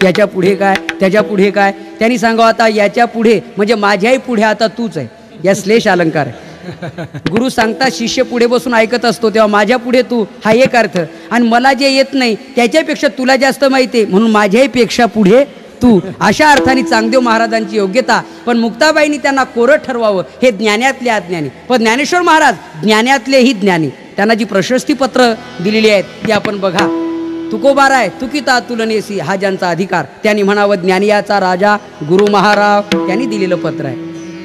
याच्या पुढे काय, त्याच्या पुढे काय. त्यांनी सांगावं आता याच्या पुढे म्हणजे माझ्याही पुढे आता तूच आहे. या श्लेष अलंकार आहे. गुरु सांगता शिष्य पुढे बसून ऐकत असतो तेव्हा माझ्या पुढे तू हा एक अर्थ, आणि मला जे येत नाही त्याच्यापेक्षा तुला जास्त माहिती आहे म्हणून माझ्याही पेक्षा पुढे तू, अशा अर्थाने चांगदेव महाराजांची योग्यता. पण मुक्ताबाईंनी त्यांना कोरं ठरवावं हे ज्ञानातले अज्ञानी, पण ज्ञानेश्वर महाराज ज्ञानातलेही ज्ञानी. त्यांना जी प्रशस्ती पत्र दिलेली आहेत ती आपण बघा. तुकोबार आहे तुकिता तुलनेसी हा ज्यांचा अधिकार, त्यांनी म्हणावं ज्ञानियाचा राजा गुरु महाराव, त्यांनी दिलेलं पत्र आहे.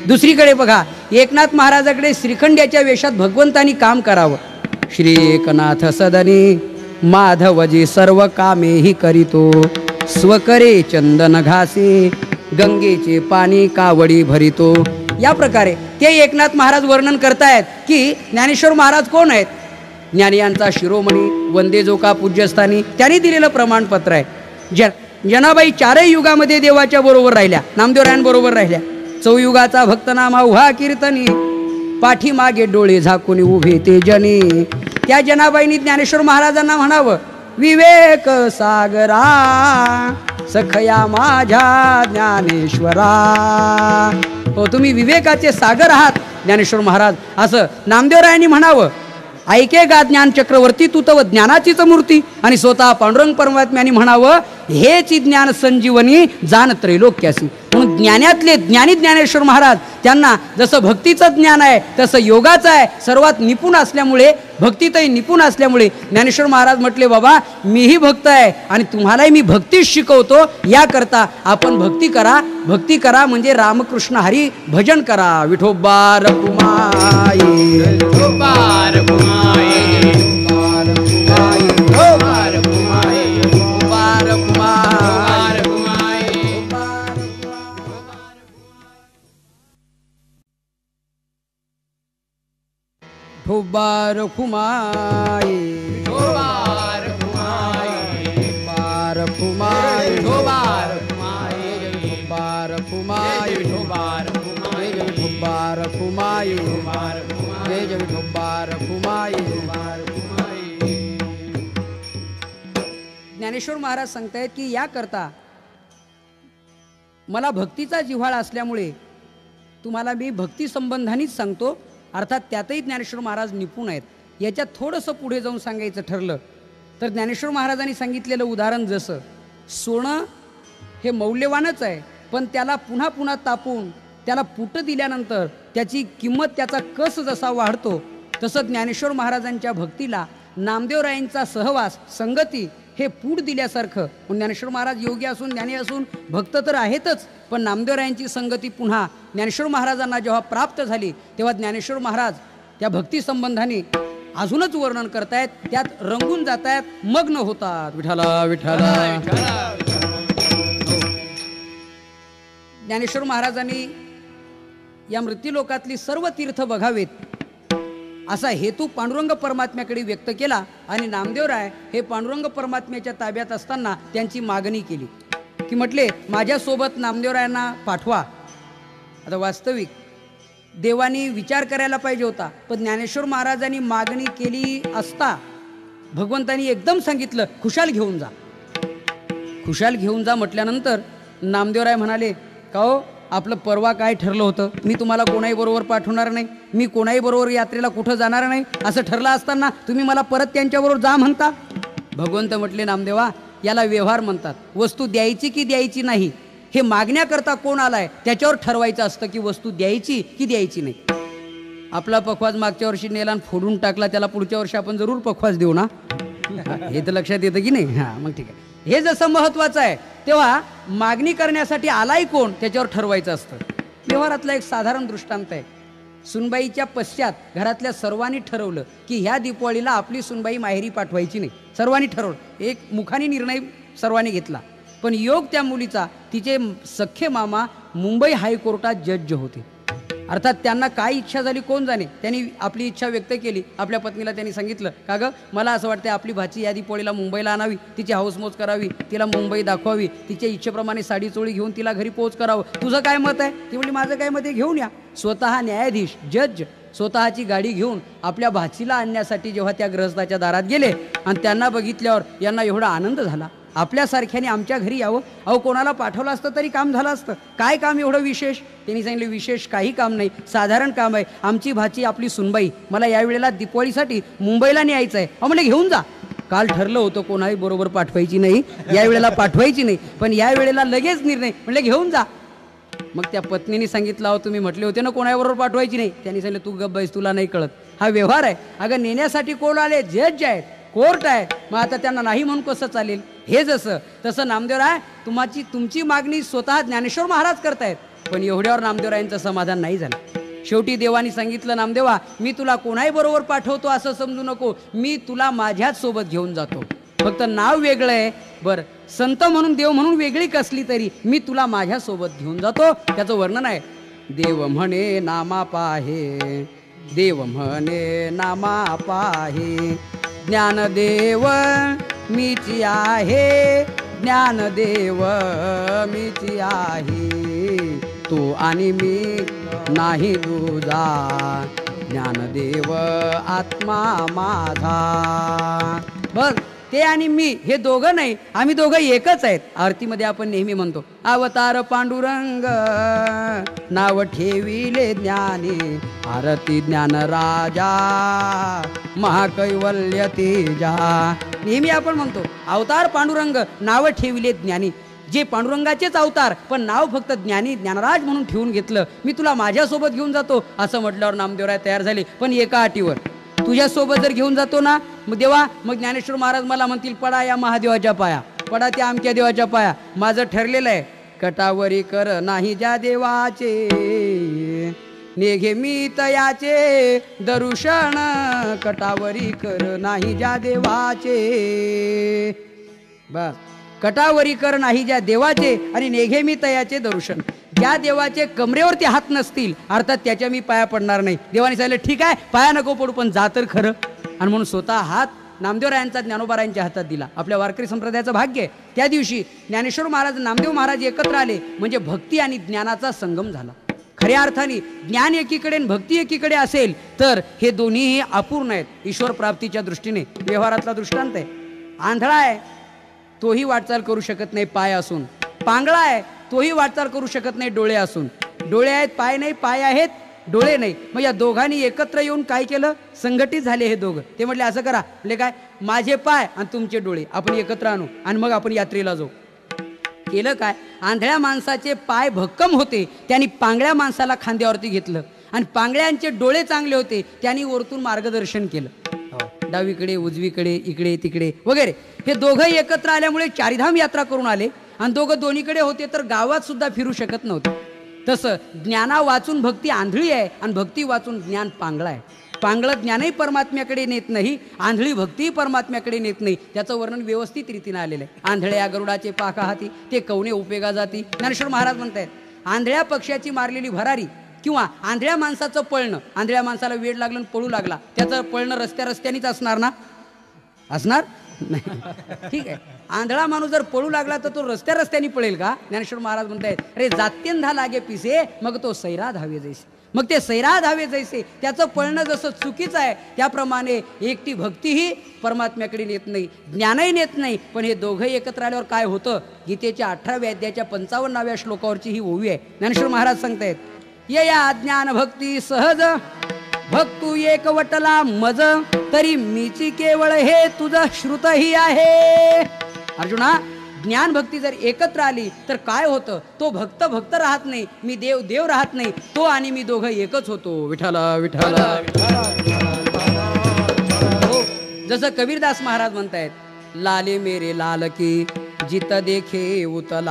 दुसरीकडे बघा एकनाथ महाराजाकडे श्रीखंड्याच्या वेशात भगवंतानी काम करावं. श्री एकनाथ सदनी माधवजी सर्व कामेही करीतो, स्वकरे चंदन घासे गंगेचे पाणी कावडी भरितो. या प्रकारे ते एकनाथ महाराज वर्णन करतायत की ज्ञानेश्वर महाराज कोण आहेत. ज्ञानियांचा शिरोमणी वंदे जो का पूज्यस्थानी, त्यांनी दिलेलं प्रमाणपत्र आहे. जनाबाई 4ही युगामध्ये देवाच्या बरोबर राहिल्या, नामदेवरायांबरोबर राहिल्या. चौयुगाचा भक्तनामा उहा कीर्तनी, पाठीमागे डोळे झाकून उभे ते जनी. त्या जनाबाईंनी ज्ञानेश्वर महाराजांना म्हणावं विवेक सागरा सखया माझ्या ज्ञानेश्वरा. हो तुम्ही विवेकाचे सागर आहात ज्ञानेश्वर महाराज, असं नामदेवरायांनी म्हणावं. ऐके गा ज्ञान चक्रवर्ती तू तव ज्ञानाचीच मूर्ती. आणि स्वतः पांडुरंग परमात्म्याने म्हणावं हेच ज्ञान संजीवनी जाण त्रैलोक्यासी. म्हणून ज्ञानातले ज्ञानी ज्ञानेश्वर महाराज, त्यांना जसं भक्तीचं ज्ञान आहे तसं योगाचं आहे, सर्वात निपुण असल्यामुळे भक्तीतही निपुण असल्यामुळे ज्ञानेश्वर महाराज म्हटले बाबा मीही भक्त आहे आणि तुम्हालाही मी भक्तीच शिकवतो. याकरता आपण भक्ती करा, भक्ती करा म्हणजे रामकृष्ण हरी भजन करा. विठोबा रखुमाई विठोबा रखुमाई, विठोबा रखुमाई, विठोबा रखुमाई, विठोबा रखुमाई. विठोबा रखुमाई, विठोबा रखुमाई, विठोबा रखुमाई, विठोबा रखुमाई, विठोबा रखुमाई, विठोबा रखुमाई, विठोबा रखुमाई, विठोबा रखुमाई. जय जय विठोबा ज्ञानेश्वर महाराज सांगतायत की याकरता मला भक्तीचा जिव्हाळा असल्यामुळे तुम्हाला मी भक्ती संबंधानेच सांगतो, अर्थात त्यातही ज्ञानेश्वर महाराज निपुण आहेत. याच्यात थोडंसं पुढे जाऊन सांगायचं ठरलं तर ज्ञानेश्वर महाराजांनी सांगितलेलं उदाहरण जसं सोनं हे मौल्यवानच आहे, पण त्याला पुन्हा पुन्हा तापून त्याला पुट दिल्यानंतर त्याची किंमत, त्याचा कस जसा वाढतो, तसं ज्ञानेश्वर महाराजांच्या भक्तीला नामदेवरायांचा सहवास, संगती हे पूट दिल्यासारखं. ज्ञानेश्वर महाराज योगी असून, ज्ञानी असून, भक्त तर आहेतच, पण नामदेवरायांची संगती पुन्हा ज्ञानेश्वर महाराजांना जेव्हा प्राप्त झाली तेव्हा ज्ञानेश्वर महाराज त्या भक्ती संबंधाने अजूनच वर्णन करतायत, त्यात रंगून जातायत, मग्न होतात. विठाला विठाला. ज्ञानेश्वर महाराजांनी या मृत्यूलोकातली सर्व तीर्थ बघावेत असा हेतू पांडुरंग परमात्म्याकडे व्यक्त केला आणि नामदेवराय हे पांडुरंग परमात्म्याच्या ताब्यात असताना त्यांची मागणी केली की म्हटले माझ्यासोबत नामदेवरायांना पाठवा. आता वास्तविक देवानी विचार करायला पाहिजे होता, पण ज्ञानेश्वर महाराजांनी मागणी केली असता भगवंतांनी एकदम सांगितलं खुशाल घेऊन जा. खुशाल घेऊन जा म्हटल्यानंतर नामदेवराय म्हणाले का हो, आपलं परवा काय ठरलं होतं, मी तुम्हाला कोणाही बरोबर पाठवणार नाही, मी कोणाही बरोबर यात्रेला कुठं जाणार नाही, असं ठरलं असताना तुम्ही मला परत त्यांच्याबरोबर जा म्हणता. भगवंत म्हटले नामदेवा, याला व्यवहार म्हणतात. वस्तू द्यायची की द्यायची नाही हे मागण्याकरता कोण आलाय त्याच्यावर ठरवायचं असतं की वस्तू द्यायची की द्यायची नाही. आपला पखवाज मागच्या वर्षी नेला आणि फोडून टाकला, त्याला पुढच्या वर्षी आपण जरूर पखवाज देऊ ना, हे तर लक्षात येतं की नाही. हां, मग ठीक आहे. हे जसं महत्त्वाचं आहे तेव्हा मागणी करण्यासाठी आलाय कोण त्याच्यावर ठरवायचं असतं. व्यवहारातला एक साधारण दृष्टांत आहे. सुनबाईच्या पश्चात घरातल्या सर्वांनी ठरवलं की ह्या दीपावळीला आपली सुनबाई माहेरी पाठवायची नाही. सर्वांनी ठरवलं, एक मुखाने निर्णय सर्वांनी घेतला. पण योग त्या मुलीचा, तिचे सख्खे मामा मुंबई हायकोर्टात जज होते. अर्थात त्यांना काय इच्छा झाली कोण जाणे, त्यांनी आपली इच्छा व्यक्त केली. आपल्या पत्नीला त्यांनी सांगितलं का गं, मला असं वाटतं आपली भाची या दीपावळीला मुंबईला आणावी, तिची हाऊसमौज करावी, तिला मुंबई दाखवावी, तिच्या इच्छेप्रमाणे साडी चोळी घेऊन तिला घरी पोच करावं. तुझं काय मत आहे? ती म्हणली माझं काय मत आहे, घेऊन या. स्वतः न्यायाधीश जज स्वतःची गाडी घेऊन आपल्या भाचीला आणण्यासाठी जेव्हा त्या गृहस्थाच्या दारात गेले आणि त्यांना बघितल्यावर यांना एवढा आनंद झाला, आपल्यासारख्याने आमच्या घरी यावं. अहो, कोणाला पाठवलं असतं तरी काम झालं असतं, काय काम एवढं विशेष? त्यांनी सांगितलं विशेष काही काम नाही, साधारण काम आहे. आमची भाची आपली सुनबाई मला यावेळेला दिवाळीसाठी मुंबईला न्यायचं आहे. अहो, म्हणजे घेऊन जा. काल ठरलं होतं कोणाही बरोबर पाठवायची नाही, यावेळेला पाठवायची नाही, पण यावेळेला लगेच निर्णय, म्हणजे घेऊन जा. मग त्या पत्नीने सांगितलं, अहो तुम्ही म्हटले होते ना कोणाबरोबर पाठवायची नाही. त्यांनी सांगितलं तू गप्प बैस, तुला नाही कळत, हा व्यवहार आहे. अगं नेण्यासाठी कोण आले? जज आहेत, कोर्ट आहे. मग आता त्यांना नाही म्हणून कसं चालेल? हे जसं तसं नामदेवराय तुमची मागणी स्वतः ज्ञानेश्वर महाराज करतायत, पण एवढ्यावर नामदेवरायांचं समाधान नाही झालं. शेवटी देवानी सांगितलं नामदेवा, मी तुला कोणाही बरोबर पाठवतो असं समजू नको, मी तुला माझ्याच सोबत घेऊन जातो. फक्त नाव वेगळं आहे, बरं संत म्हणून देव म्हणून वेगळी कसली तरी मी तुला माझ्यासोबत घेऊन जातो. त्याचं वर्णन आहे. देव म्हणे नामा पाहे, देव म्हणे नामा पाहे, ज्ञानदेव मीची आहे, ज्ञानदेव मीची आहे, तू आणि मी नाही तुझा, ज्ञानदेव आत्मा माझा. बस ते आणि मी हे दोघं नाही, आम्ही दोघं एकच आहेत. आरतीमध्ये आपण नेहमी म्हणतो अवतार पांडुरंग नाव ठेविले ज्ञानी, आरती ज्ञान राजा महाकैवल्य तेजा. नेहमी आपण म्हणतो अवतार पांडुरंग नाव ठेविले ज्ञानी, जे पांडुरंगाचेच अवतार पण नाव फक्त ज्ञानी ज्ञानराज म्हणून ठेवून घेतलं. मी तुला माझ्यासोबत घेऊन जातो असं म्हटल्यावर नामदेवराय तयार झाले, पण एका अटीवर. तुझ्यासोबत जर घेऊन जातो ना मग देवा, मग ज्ञानेश्वर महाराज मला म्हणतील पडा या महादेवाच्या पाया, पडा त्या अमक्या देवाच्या पाया. माझं ठरलेलं आहे कटावरी कर नाही ज्या देवाचे, नेघे मी तयाचे दर्शन, कटावरी कर नाही ज्या देवाचे. बस, कटावरी कर नाही ज्या देवाचे आणि नेघे मी तयाचे दर्शन. ज्या देवाचे कमरेवरती हात नसतील अर्थात त्याच्या मी पाया पडणार नाही. देवाने सांगितलं ठीक आहे पाया नको पडू पण जा तर खरं. आणि म्हणून स्वतः हात नामदेवरायांचा ज्ञानोबारायांच्या हातात दिला. आपल्या वारकरी संप्रदायाचं भाग्य आहे. त्या दिवशी ज्ञानेश्वर महाराज नामदेव महाराज एकत्र आले म्हणजे भक्ती आणि ज्ञानाचा संगम झाला. खऱ्या अर्थाने ज्ञान एकीकडे आणि भक्ती एकीकडे असेल तर हे दोन्हीही अपूर्ण आहेत ईश्वर प्राप्तीच्या दृष्टीने. व्यवहारातला दृष्टांत आहे. आंधळा आहे तोही वाटचाल करू शकत नाही पाय असून. पांगळा आहे तोही वाटचाल करू शकत नाही डोळे असून. डोळे आहेत पाय नाही, पाय आहेत डोळे नाही. मग या दोघांनी एकत्र येऊन काय केलं, संघटित झाले हे दोघं. ते म्हटले असं करा, म्हणजे काय, माझे पाय आणि तुमचे डोळे आपण एकत्र आणू आणि मग आपण यात्रेला जाऊ. केलं काय, आंधळ्या माणसाचे पाय भक्कम होते, त्यांनी पांगळ्या माणसाला खांद्यावरती घेतलं आणि पांगळ्यांचे डोळे चांगले होते, त्यांनी वरतून मार्गदर्शन केलं. डावीकडे उजवीकडे इकडे तिकडे वगैरे. हे दोघं एकत्र आल्यामुळे चारीधाम यात्रा करून आले आणि दोघं दोन्हीकडे होते तर गावात सुद्धा फिरू शकत नव्हते. तसं ज्ञाना वाचून भक्ती आंधळी आहे आणि भक्ती वाचून ज्ञान पांगळा आहे. पांगळं ज्ञानही परमात्म्याकडे नेत नाही, आंधळी भक्तीही परमात्म्याकडे नेत नाही. त्याचं वर्णन व्यवस्थित रीतीनं आलेलं आहे. आंधळ्या गरुडाचे पाका हाती ते कवने उपयोगा जाती. ज्ञानेश्वर महाराज म्हणतायत, आंधळ्या पक्ष्याची मारलेली भरारी किंवा आंधळ्या माणसाचं पळणं, आंधळ्या माणसाला वेड लागलं पळू लागला, त्याचं पळणं रस्त्यानेच असणार ना, असणार नाही. ठीक आहे, आंधळा माणूस जर पळू लागला तर तो रस्त्याने पळेल का. ज्ञानेश्वर महाराज म्हणतायत, अरे जात्यंधा लागे पिसे मग तो सैरा धावे जैसे. मग ते सैरा धावे जैसे त्याचं पळणं जसं चुकीचं आहे त्याप्रमाणे एकटी भक्तीही परमात्म्याकडे नेत नाही, ज्ञानही नेत नाही. पण हे दोघं एकत्र आल्यावर काय होतं, गीतेच्या 18व्या अध्यायाच्या 55व्या श्लोकावरची ही ओवी आहे. ज्ञानेश्वर महाराज सांगतायत, ये या ज्ञान भक्ती सहज भक्तू एक वटला मज तरी मीची केवळ हे तुझं श्रुतही आहे. अर्जुना, ज्ञान भक्ती जर एकत्र आली तर काय होतं, तो भक्त भक्त राहत नाही, मी देव देव राहत नाही, तो आणि मी दोघं एकच होतो. विठ्ठला विठ्ठला. हो, जसं कबीरदास महाराज म्हणतायत, लाले मेरे लाल की जित देखे उतलाल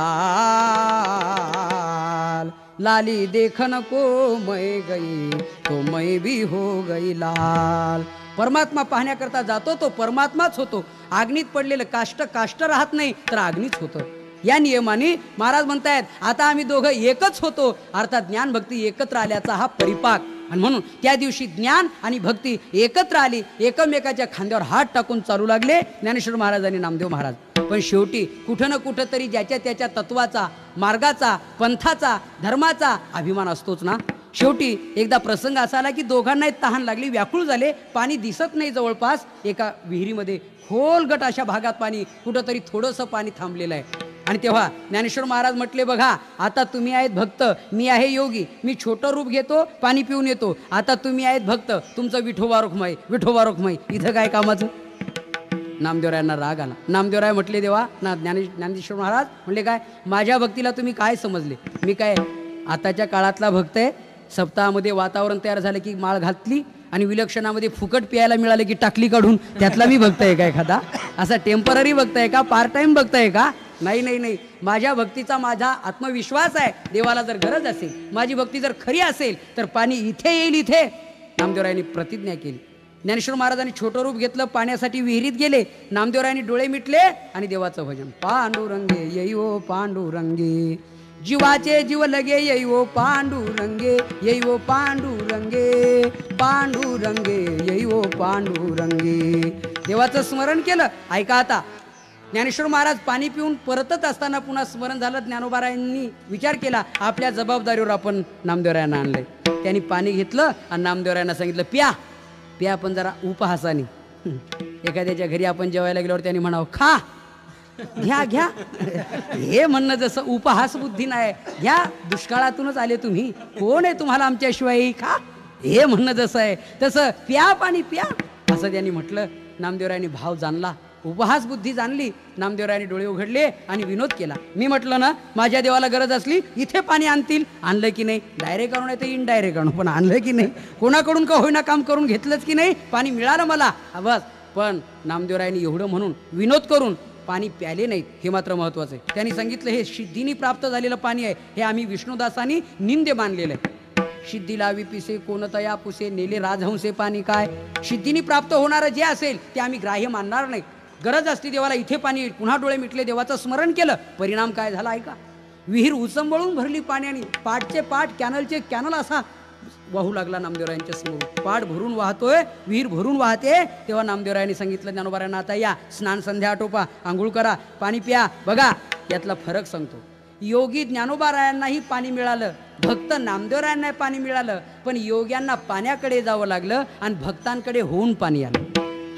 लाली देखन को मैं गई तो मैं भी हो गई लाल. परमात्मा पाहण्याकरता जातो तो परमात्माच होतो. आग्नीत पडलेलं काष्ट राहत नाही तर अग्नीच होतं. या नियमाने महाराज म्हणतायत, आता आम्ही दोघं एकच होतो, अर्थात ज्ञान भक्ती एकत्र आल्याचा हा परिपाक. आणि म्हणून त्या दिवशी ज्ञान आणि भक्ती एकत्र आली, एकमेकाच्या खांद्यावर हात टाकून चालू लागले ज्ञानेश्वर महाराज आणि नामदेव महाराज. पण शेवटी कुठं ना कुठं तरी ज्याच्या त्याच्या तत्वाचा, मार्गाचा, पंथाचा, धर्माचा अभिमान असतोच ना. शेवटी एकदा प्रसंग असा आला की दोघांनाही तहान लागली, व्याकुळ झाले, पाणी दिसत नाही जवळपास. एका विहिरीमध्ये खोलगट अशा भागात पाणी, कुठंतरी थोडंसं पाणी थांबलेलं आहे. आणि तेव्हा ज्ञानेश्वर महाराज म्हटले, बघा आता तुम्ही आहेत भक्त, मी आहे योगी, मी छोटं रूप घेतो, पाणी पिऊन येतो. आता तुम्ही आहेत भक्त, तुमचं विठोबा रुक्माई, इथं काय कामाचं. नामदेवरायांना राग आला. नामदेवराय म्हटले, देवा ज्ञानेश्वर महाराज म्हटले, काय माझ्या भक्तीला तुम्ही काय समजले, मी काय आताच्या काळातला भक्त आहे. सप्ताहामध्ये वातावरण तयार झालं की माळ घातली आणि विलक्षणामध्ये फुकट प्यायला मिळालं की टाकली काढून, त्यातला मी भक्त आहे का एखादा, असा टेम्पररी भक्त आहे का, पार्ट टाइम भक्त आहे का. नाही, माझ्या भक्तीचा माझा आत्मविश्वास आहे. देवाला जर गरज असेल, माझी भक्ती जर खरी असेल तर पाणी इथे येईल. इथे नामदेवरायांनी प्रतिज्ञा केली. ज्ञानेश्वर महाराजांनी छोटं रूप घेतलं, पाण्यासाठी विहिरीत गेले. नामदेवरायांनी डोळे मिटले आणि देवाचं भजन, पांडुरंगे येईवो पांडुरंगे जीवाचे जीव लगे येईवो पांडुरंगे, येईवो पांडुरंगे, पांडुरंगे येईवो पांडुरंगे. देवाचं स्मरण केलं. ऐका आता, ज्ञानेश्वर महाराज पाणी पिऊन परतत असताना पुन्हा स्मरण झालं. ज्ञानोबारायांनी विचार केला, आपल्या जबाबदारीवर आपण नामदेवरायांना आणलंय. त्यांनी पाणी घेतलं आणि नामदेवरायांना सांगितलं, प्या पण जरा उपहासाने. एखाद्याच्या घरी आपण जेवायला गेल्यावर त्यांनी म्हणावं, खा, घ्या. हे म्हणणं जसं उपहास बुद्धी नाही, घ्या, दुष्काळातूनच आले तुम्ही, कोण आहे तुम्हाला आमच्याशिवाय, खा, हे म्हणणं जसं आहे तसं प्या, पाणी प्या, असं त्यांनी म्हटलं. नामदेवरायांनी भाव जाणला, उपहास बुद्धी जाणली. नामदेवरायांनी डोळे उघडले आणि विनोद केला. मी म्हटलं ना, माझ्या देवाला गरज असली इथे पाणी आणतील. आणलं की नाही, डायरेक्ट आणू नाही तर इनडायरेक्ट आणू, पण आणलं की नाही, कोणाकडून का होईना काम करून घेतलंच की नाही, पाणी मिळालं मला, बस. पण नामदेवरायांनी एवढं म्हणून विनोद करून पाणी प्याले नाहीत, हे मात्र महत्वाचं आहे. त्यांनी सांगितलं, हे सिद्धीनी प्राप्त झालेलं पाणी आहे, हे आम्ही विष्णुदासांनी निंदे मानलेलं आहे. सिद्धीला विपिसे कोणतया पुसे नेले राजहंसे पाणी काय. सिद्धीनी प्राप्त होणारं जे असेल ते आम्ही ग्राह्य मानणार नाही. गरज असते देवाला इथे पाणी, पुन्हा डोळे मिटले, देवाचं स्मरण केलं, परिणाम काय झाला ऐका. विहीर उचंबळून भरली पाण्याने, पाटचे पाट, कॅनलचे कॅनल असा वाहू लागला नामदेवरायांच्या समोर. पाट भरून वाहतोय, विहीर भरून वाहते. तेव्हा नामदेवरायांनी सांगितलं ज्ञानोबारायांना, आता या, स्नान संध्या आटोपा, आंघोळ करा, पाणी प्या. बघा यातला फरक सांगतो. योगी ज्ञानोबारायांनाही पाणी मिळालं, भक्त नामदेवरायांना पाणी मिळालं, पण योग्यांना पाण्याकडे जावं लागलं आणि भक्तांकडे होऊन पाणी आलं.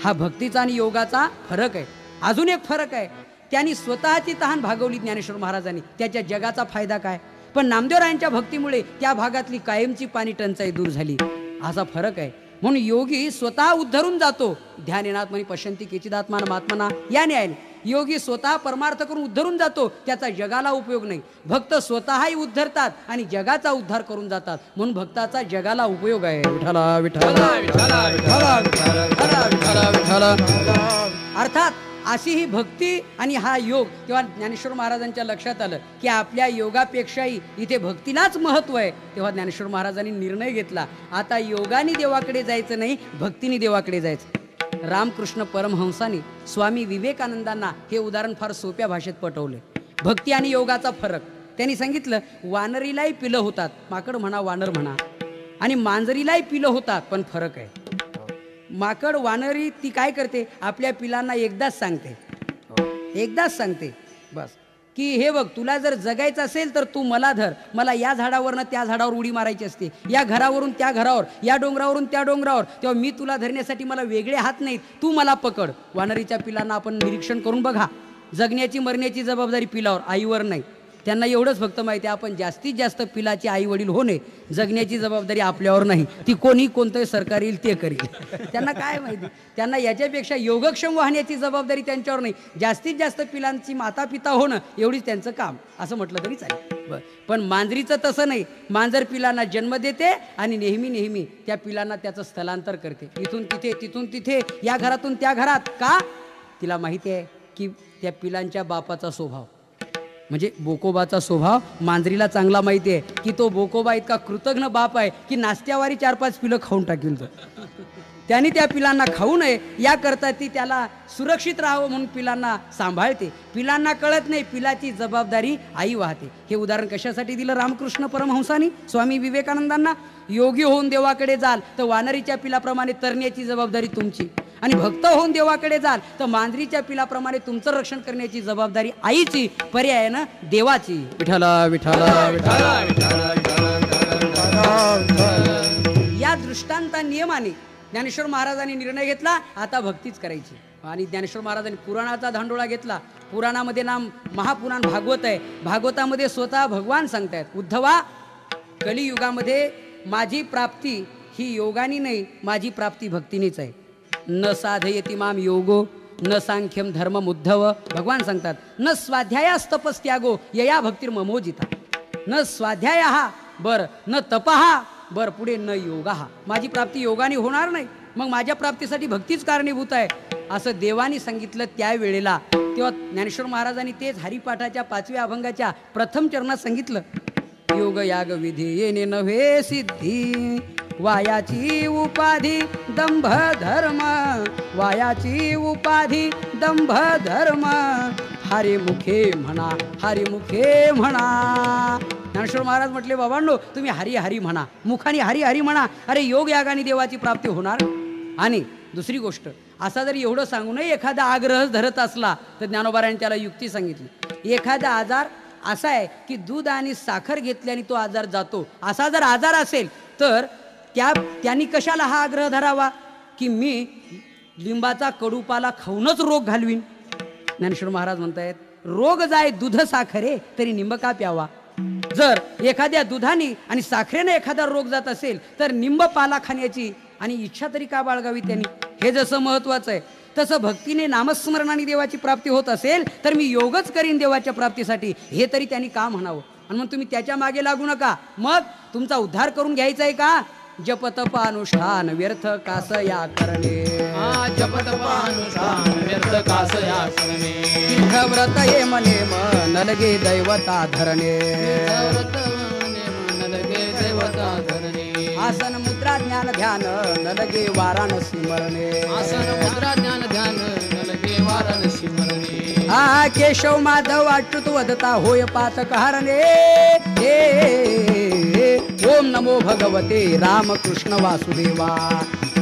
हा भक्तीचा आणि योगाचा फरक आहे. अजून एक फरक आहे, त्यांनी स्वतःची तहान भागवली ज्ञानेश्वर महाराजांनी, त्याच्या जगाचा फायदा काय? पण नामदेवरायांच्या भक्तीमुळे त्या भागातली कायमची पाणी टंचाई दूर झाली. असा फरक आहे. म्हणून योगी स्वतः उद्धरून जातो. ध्यानेनात म्हणे पश्यंती केचिदात्मान महात्मना, या न्यायाने योगी स्वतः परमार्थ करून उद्धरून जातो, त्याचा जगाला उपयोग नाही. भक्त स्वतःही उद्धरतात आणि जगाचा उद्धार करून जातात, म्हणून भक्ताचा जगाला उपयोग आहे. विठ्ठला विठ्ठला विठ्ठला विठ्ठला विठ्ठला विठ्ठला विठ्ठला. अर्थात अशी ही भक्ती आणि हा योग तेव्हा ज्ञानेश्वर महाराजांच्या लक्षात आलं की आपल्या योगापेक्षाही इथे भक्तीलाच महत्त्व आहे. तेव्हा ज्ञानेश्वर महाराजांनी निर्णय घेतला, आता योगाने देवाकडे जायचं नाही, भक्तीने देवाकडे जायचं. रामकृष्ण परमहंसानी स्वामी विवेकानंदांना हे उदाहरण फार सोप्या भाषेत पटवले. भक्ती आणि योगाचा फरक त्यांनी सांगितलं. वानरीलाही पिलं होतात, माकड म्हणा वानर म्हणा, आणि मांजरीलाही पिलं होतात, पण फरक आहे. माकड वानरी ती काय करते, आपल्या पिलांना एकदाच सांगते बस की हे बघ, तुला जर जगायचं असेल तर तू मला धर, मला या झाडावरनं त्या झाडावर उडी मारायची असते, या घरावरून त्या घरावर, या डोंगरावरून त्या डोंगरावर, तेव्हा मी तुला धरण्यासाठी मला वेगळे हात नाहीत, तू मला पकड. वानरीच्या पिलांना आपण निरीक्षण करून बघा, जगण्याची मरण्याची जबाबदारी पिलावर, आईवर नाही. त्यांना एवढंच फक्त माहिती आहे, आपण जास्तीत जास्त पिलाचे आई वडील होणे, जगण्याची जबाबदारी आपल्यावर नाही, ती कोणतंही सरकार येईल ते करेल. त्यांना काय माहिती, त्यांना याच्यापेक्षा योगक्षम वाहण्याची जबाबदारी त्यांच्यावर नाही, जास्तीत जास्त पिलांची माता पिता होणं एवढीच त्यांचं काम, असं म्हटलं तरी चालेल. पण मांजरीचं तसं नाही. मांजर पिलांना जन्म देते आणि नेहमी त्या पिलांना त्याचं स्थलांतर करते, इथून तिथे तिथून तिथे, या घरातून त्या घरात. का? तिला माहिती आहे की त्या पिलांच्या बापाचा स्वभाव म्हणजे बोकोबाचा स्वभाव मांजरीला चांगला माहिती आहे की तो बोकोबा इतका कृतज्ञ बाप आहे की नाश्त्यावारी 4-5 पिलं खाऊन टाकील. त्यांनी त्या पिलांना खाऊ नये याकरता ती त्याला सुरक्षित राहावं म्हणून पिलांना सांभाळते. पिलांना कळत नाही, पिलाची जबाबदारी आई वाहते. हे उदाहरण कशासाठी दिलं रामकृष्ण परमहंसानी स्वामी विवेकानंदांना? योगी होऊन देवाकडे जाल तर वानरीच्या पिलाप्रमाणे तरण्याची जबाबदारी तुमची, आणि भक्त होऊन देवाकडे जाल तर मांजरीच्या पिलाप्रमाणे तुमचं रक्षण करण्याची जबाबदारी आईची, पर्यायानं देवाची. विठ्ठला विठ्ठला विठ्ठला या दृष्टांता नियमाने ज्ञानेश्वर महाराजांनी निर्णय घेतला, आता भक्तीच करायची. आणि ज्ञानेश्वर महाराजांनी पुराणाचा धांडोळा घेतला. पुराणामध्ये नाम महापुराण भागवत आहे. भागवतामध्ये स्वतः भगवान सांगतायत, उद्धवा, कलियुगामध्ये माझी प्राप्ती ही योगानी नाही, माझी प्राप्ती भक्तीनेच आहे. न साधयति माम योगो न सांख्यम धर्मम उद्धव. भगवान सांगतात, न स्वाध्यायास्तपस्त्यागो यया भक्तिर्ममोजिता. न स्वाध्याय बर, न तपहा बर, पुढे न योगा. माझी प्राप्ती योगाने होणार नाही, मग माझ्या प्राप्तीसाठी भक्तीच कारणीभूत आहे असं देवानी सांगितलं त्यावेळेला. तेव्हा ज्ञानेश्वर महाराजांनी तेच हरिपाठाच्या 5व्या अभंगाच्या प्रथम चरणात सांगितलं, योग याग विधी येणे नव्हे सिद्धी, वायाची उपाधी दंभ धर्म, वायाची उपाधी दंभ धर्म, हरिमुखे म्हणा, हरिमुखे म्हणा. ज्ञानेश्वर महाराज म्हटले, बाबांनो तुम्ही हरी हरी म्हणा, मुखाने हरी हरी म्हणा, अरे योग यागाने देवाची प्राप्ती होणार. आणि दुसरी गोष्ट, असा जर एवढं सांगूनही एखादा आग्रह धरत असला तर ज्ञानोबारायांनी त्याला युक्ती सांगितली. एखादा आजार असा आहे की दूध आणि साखर घेतल्याने तो आजार जातो, असा जर आजार असेल तर त्यांनी कशाला हा आग्रह धरावा की मी लिंबाचा कडूपाला खाऊनच रोग घालवीन. ज्ञानेश्वर महाराज म्हणतायत, रोग जाय दूध साखरे तरी निंब का प्यावा. जर एखाद्या दुधाने आणि साखरेने एखादा रोग जात असेल तर निंब पाला खाण्याची आणि इच्छा तरी का बाळगावी त्यांनी. हे जसं महत्वाचं आहे तसं भक्तीने नामस्मरणाने देवाची प्राप्ती होत असेल तर मी योगच करीन देवाच्या प्राप्तीसाठी, हे तरी त्यांनी का म्हणावं. आणि मग तुम्ही त्याच्या मागे लागू नका, मग तुमचा उद्धार करून घ्यायचा आहे का. जपतप अनुष्ठान व्यर्थ कास या करणे, जपतपानुष्ठान व्यर्थ कास या करणे, व्रत ये मने मन लगे दैवता धरणे, देवता धरणे, आसन मुद्रा ज्ञान ध्यान न लगे वाराणसी मरणे, आसन मुद्रा ज्ञान ध्यान न लगे वाराणसी मरणे, हा केशव माधव अच्युत वदता होय पातक हरणे. ओम नमो भगवते रामकृष्ण वासुदेवा,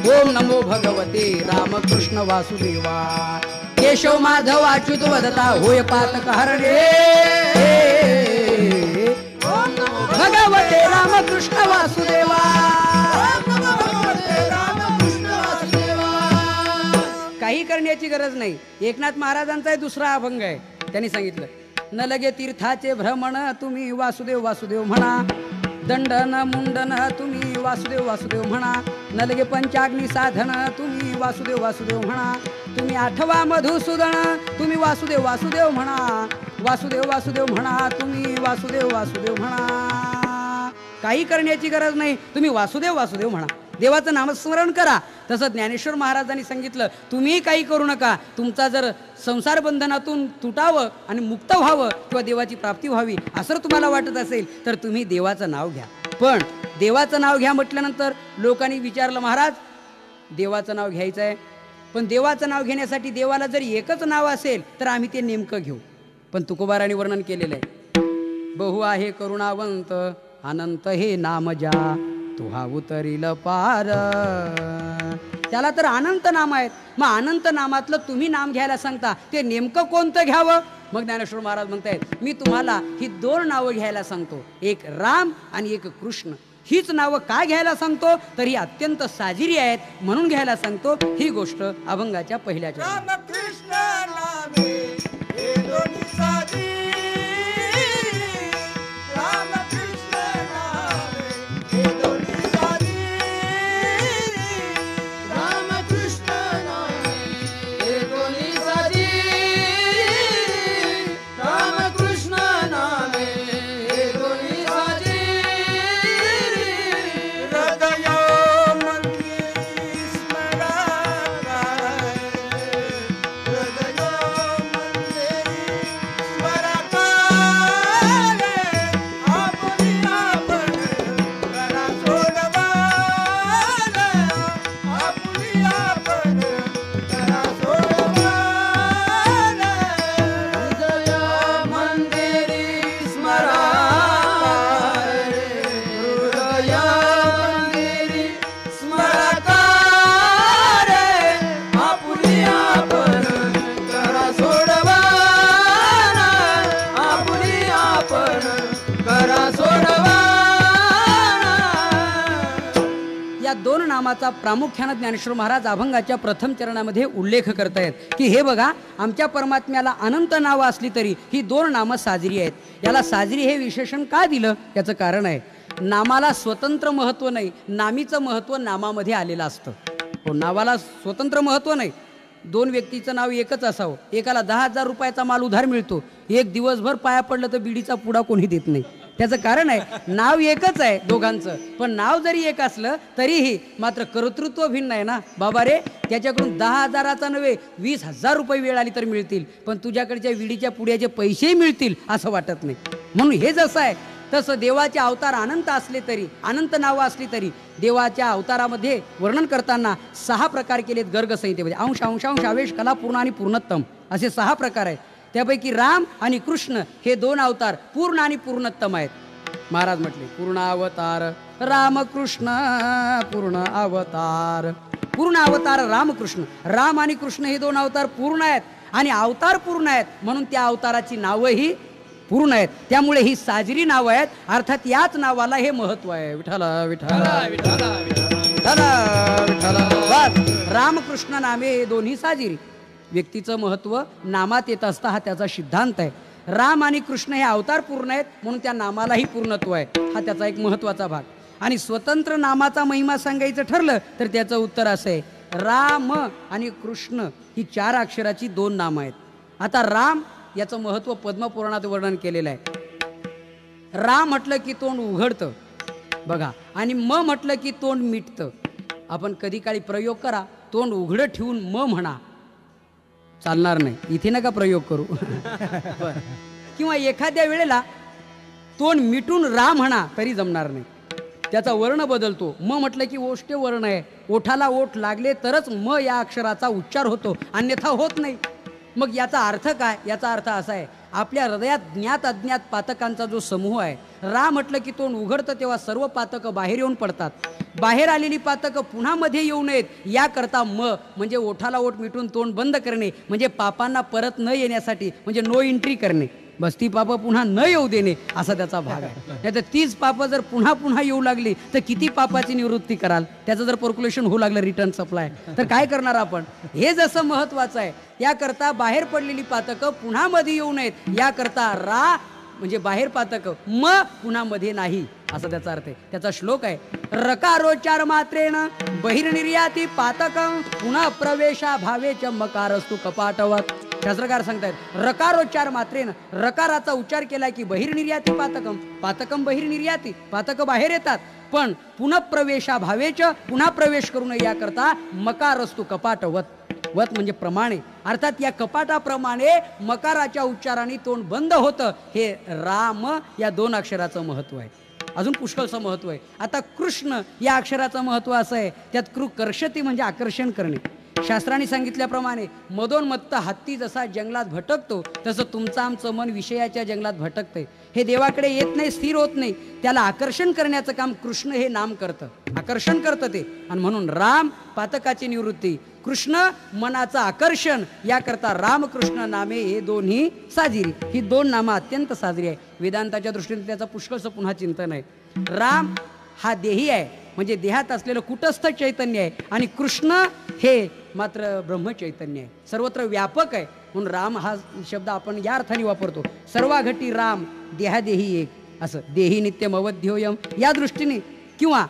ओम नमो भगवते रामकृष्ण वासुदेवा, केशव माधव अच्युत वदता होय पातक हरणे. ओम नमो भगवते रामकृष्ण वासुदेवा, काही करण्याची गरज नाही. एकनाथ महाराजांचा दुसरा अभंग आहे, त्यांनी सांगितलं, न लगे तीर्थाचे भ्रमण तुम्ही वासुदेव वासुदेव म्हणा, दंडन मुंडन तुम्ही वासुदेव वासुदेव म्हणा, न लगे पंचाग्नी साधन तुम्ही वासुदेव वासुदेव म्हणा, तुम्ही आठवा मधुसूदन तुम्ही वासुदेव वासुदेव म्हणा, वासुदेव वासुदेव म्हणा तुम्ही वासुदेव वासुदेव म्हणा. काही करण्याची गरज नाही, तुम्ही वासुदेव वासुदेव म्हणा, देवाचं नामस्मरण करा. तसं ज्ञानेश्वर महाराजांनी सांगितलं, तुम्ही काही करू नका. तुमचा जर संसार बंधनातून तुटावं आणि मुक्त व्हावं किंवा देवाची प्राप्ती व्हावी असं तुम्हाला वाटत असेल तर तुम्ही देवाचं नाव घ्या. पण देवाचं नाव घ्या म्हटल्यानंतर लोकांनी विचारलं, महाराज देवाचं नाव घ्यायचं आहे, पण देवाचं नाव घेण्यासाठी देवाला जर एकच नाव असेल तर आम्ही ते नेमकं घेऊ. पण तुकोबारांनी वर्णन केलेलं आहे, बहु आहे करुणावंत अनंत हे नाम ज्या तुहा उतरील पार. त्याला तर अनंत नाम आहेत, मग अनंत नामातलं तुम्ही नाम घ्यायला सांगता, ते नेमकं कोणतं घ्यावं? मग ज्ञानेश्वर महाराज म्हणतायत, मी तुम्हाला ही दोन नावं घ्यायला सांगतो, एक राम आणि एक कृष्ण. हीच नावं काय घ्यायला सांगतो तर ही अत्यंत साजिरी आहेत म्हणून घ्यायला सांगतो. ही गोष्ट अभंगाच्या पहिल्याच्या नामाचा प्रामुख्यानं ज्ञानेश्वर महाराज अभंगाच्या प्रथम चरणामध्ये उल्लेख करतायत की हे बघा, आमच्या परमात्म्याला अनंत नावं असली तरी ही दोन नामं साजरी आहेत. याला साजरी हे विशेषण का दिलं याचं कारण आहे, नामाला स्वतंत्र महत्त्व नाही, नामीचं महत्त्व नामामध्ये आलेलं असतं. हो, नावाला स्वतंत्र महत्त्व नाही. दोन व्यक्तीचं नाव एकच असावं, एकाला 10,000 रुपयाचा माल उधार मिळतो, एक दिवसभर पाया पडलं तर बिडीचा पुडा कोणी देत नाही. त्याचं कारण आहे नाव एकच आहे दोघांचं, पण नाव जरी एक असलं तरीही मात्र कर्तृत्व भिन्न आहे ना. बाबा रे, त्याच्याकडून 10,000चा नव्हे 20,000 रुपये वेळ आली तर मिळतील, पण तुझ्याकडच्या विडीच्या पुड्याचे पैसेही मिळतील असं वाटत नाही. म्हणून हे जसं आहे तसं देवाचे अवतार अनंत असले तरी, अनंत नावं असली तरी देवाच्या अवतारामध्ये वर्णन करताना 6 प्रकार केलेत गर्गसंहितेमध्ये. अंश अंशांश आवेश कला पूर्ण आणि पूर्णत्तम असे 6 प्रकार आहेत. त्यापैकी राम आणि कृष्ण हे 2 अवतार पूर्ण आणि पूर्णत्तम आहेत. महाराज म्हटले पूर्ण अवतार रामकृष्ण, पूर्ण अवतार. पूर्ण अवतार रामकृष्ण, राम आणि कृष्ण हे 2 अवतार पूर्ण आहेत आणि अवतार पूर्ण आहेत म्हणून त्या अवताराची नावंही पूर्ण आहेत. त्यामुळे ही साजरी नावं आहेत, अर्थात याच नावाला हे महत्व आहे. विठ्ठला विठ्ठला विठ्ठला विठ्ठला विठ्ठला. बस, रामकृष्ण नामे हे दोन्ही साजिरी. व्यक्तीचं महत्त्व नामात येत असता हा त्याचा सिद्धांत आहे. राम आणि कृष्ण हे अवतार पूर्ण आहेत म्हणून त्या नामालाही पूर्णत्व आहे, हा त्याचा एक महत्त्वाचा भाग. आणि स्वतंत्र नामाचा महिमा सांगायचं ठरलं तर त्याचं उत्तर असं आहे, राम आणि कृष्ण ही 4 अक्षराची 2 नामं आहेत. आता राम याचं महत्त्व पद्मपुराणात वर्णन केलेलं आहे. राम म्हटलं की तोंड उघडतं बघा, आणि म म्हटलं की तोंड मिटतं. आपण कधी काळी प्रयोग करा, तोंड उघडं ठेवून म म्हणा, चालणार नाही. इथे नका प्रयोग करू. किंवा एखाद्या वेळेला तोंड मिटून रा म्हणा तरी जमणार नाही, त्याचा वर्ण बदलतो. म म्हटलं की ओष्टे वर्ण आहे, ओठाला ओठ लागले तरच म या अक्षराचा उच्चार होतो, अन्यथा होत नाही. मग याचा अर्थ काय? याचा अर्थ असा आहे, आपल्या हृदयात ज्ञात अज्ञात पातकांचा जो समूह आहे, रा म्हटलं की तोंड उघडतं तेव्हा सर्व पातकं बाहेर येऊन पडतात. बाहेर आलेली पातकं पुन्हा मध्ये येऊ नयेत याकरता म म्हणजे ओठाला ओठ मिटून तोंड बंद करणे, म्हणजे पापांना परत न येण्यासाठी, म्हणजे नो एंट्री करणे. बस ती पापं पुन्हा न येऊ देणे असा त्याचा भाग आहे. नाही तर तीच पापं जर पुन्हा पुन्हा येऊ लागली तर किती पापाची निवृत्ती कराल? त्याचं जर पर्क्युलेशन होऊ लागलं रिटर्न सप्लाय तर काय करणार आपण? हे जसं महत्वाचं आहे याकरता बाहेर पडलेली पातकं पुन्हा मध्ये येऊ नयेत याकरता रा म्हणजे बाहेर पातकं म पुन्हा मध्ये नाही असा त्याचा अर्थ आहे. त्याचा श्लोक आहे रकारोच्चार मात्रेण बहिर्निर्याती पातकं पुन्हा प्रवेशा भावे च मकारस्तु कपाटवत. शास्त्रकार सांगतायत रकारोच्चार मात्रेन रकाराचा उच्चार केला की बहिर्निर्याती पातकम पातकम बहिर्निर्याती पातकं बाहेर येतात पण पुन्हा प्रवेशा भावेच पुन्हा प्रवेश करू नये याकरता मकारस्तु कपाटवत. वत म्हणजे प्रमाणे अर्थात या कपाटाप्रमाणे मकाराच्या उच्चाराने तोंड बंद होतं. हे राम या 2 अक्षराचं महत्व आहे. अजून पुष्कळचं महत्व आहे. आता कृष्ण या अक्षराचं महत्व असं आहे त्यात कर्षती म्हणजे आकर्षण करणे. शास्त्राने सांगितल्याप्रमाणे मदोन्मत्त हत्ती जसा जंगलात भटकतो तसं तुमचं आमचं मन विषयाच्या जंगलात भटकतंय. हे देवाकडे येत नाही, स्थिर होत नाही. त्याला आकर्षण करण्याचं काम कृष्ण हे नाम करतं, आकर्षण करतं ते. आणि म्हणून राम पातकाची निवृत्ती, कृष्ण मनाचं आकर्षण याकरता रामकृष्ण नामे हे दोन्ही साजिरी. ही 2 नामं अत्यंत साजरी आहे. वेदांताच्या दृष्टीने त्याचं पुष्कळचं पुन्हा चिंतन आहे. राम हा देही आहे म्हणजे देहात असलेलं कुटस्थ चैतन्य आहे आणि कृष्ण हे मात्र ब्रह्मचैतन्य आहे, सर्वत्र व्यापक आहे. म्हणून राम हा शब्द आपण या अर्थाने वापरतो. सर्वाघटी राम देहादेही एक असं देही नित्यम अवध्योयम या दृष्टीने. किंवा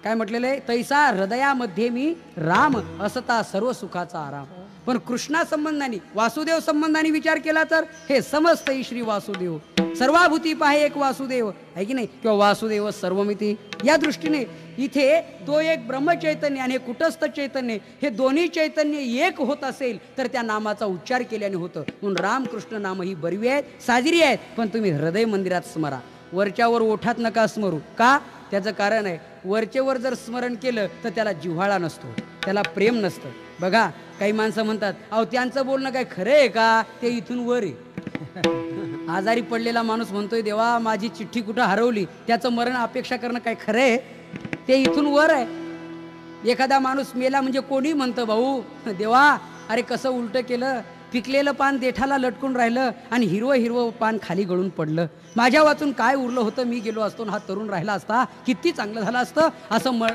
काय म्हटलेलं आहे तैसा हृदयामध्ये मी राम असता सर्व सुखाचा आराम. पण कृष्णा संबंधाने वासुदेव संबंधाने विचार केला तर हे समस्त श्री वासुदेव सर्वाभूती पाहे एक वासुदेव आहे की नाही, किंवा वासुदेव सर्वमिती या दृष्टीने इथे तो एक ब्रह्मचैतन्य आणि कुटस्थ चैतन्य हे दोन्ही चैतन्य एक होत असेल तर त्या नामाचा उच्चार केल्याने होतं. म्हणून रामकृष्ण नाम ही बरवी आहेत, साजिरी आहेत, पण तुम्ही हृदय मंदिरात स्मरा. वरच्यावर ओठात नका स्मरू. का? त्याचं कारण आहे वरचेवर जर स्मरण केलं तर त्याला जिव्हाळा नसतो, त्याला प्रेम नसतं. बघा काही माणसं म्हणतात अहो त्यांचं बोलणं काय खरं आहे का, ते इथून वर आहे. आजारी पडलेला माणूस म्हणतोय देवा माझी चिठ्ठी कुठं हरवली, त्याचं मरण अपेक्षा करणं काय खरं आहे? ते इथून वर आहे. एखादा माणूस मेला म्हणजे कोणी म्हणतं भाऊ देवा अरे कसं उलटं केलं, पिकलेलं पान देठाला लटकून राहिलं आणि हिरवं हिरवं पान खाली गळून पडलं, माझ्या वाचून काय उरलं होतं, मी गेलो असतो हा तरुण राहिला असता किती चांगलं झालं असतं. असं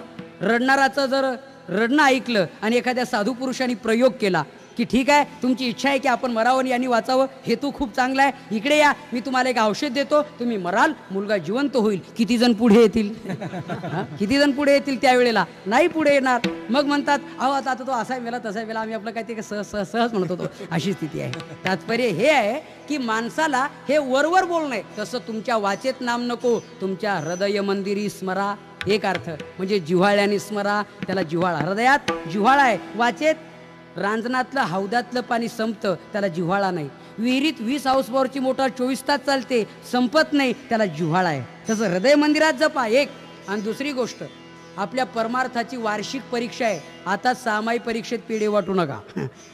रडणाराचं जर रडणं ऐकलं आणि एखाद्या साधू पुरुषांनी प्रयोग केला की ठीक आहे तुमची इच्छा आहे की आपण मरावं यांनी वाचावं, हेतू खूप चांगला आहे, इकडे या मी तुम्हाला एक औषध देतो, तुम्ही मराल मुलगा जिवंत होईल. किती जण पुढे येतील? किती जण पुढे येतील? त्यावेळेला नाही पुढे येणार. मग म्हणतात अहो आता तो असा वेळा तसा वेळा आम्ही आपलं काय ते सहज म्हणत होतो, अशी स्थिती आहे. तात्पर्य हे आहे की माणसाला हे वरवर बोलणं आहे. तसं तुमच्या वाचेत नाम नको, तुमच्या हृदय मंदिरी स्मरा. एक अर्थ म्हणजे जिव्हाळ्याने स्मरा, त्याला जिव्हाळा. हृदयात जिव्हाळा आहे, वाचेत रांजणातलं हौदातलं पाणी संपतं, त्याला जिव्हाळा नाही. विहिरीत 20 हाऊस पॉवरची मोटार 24 तास चालते, संपत नाही, त्याला जिव्हाळा आहे. तसं हृदय मंदिरात जपा एक. आणि दुसरी गोष्ट आपल्या परमार्थाची वार्षिक परीक्षा आहे. आता 6माही परीक्षेत पेढे वाटू नका.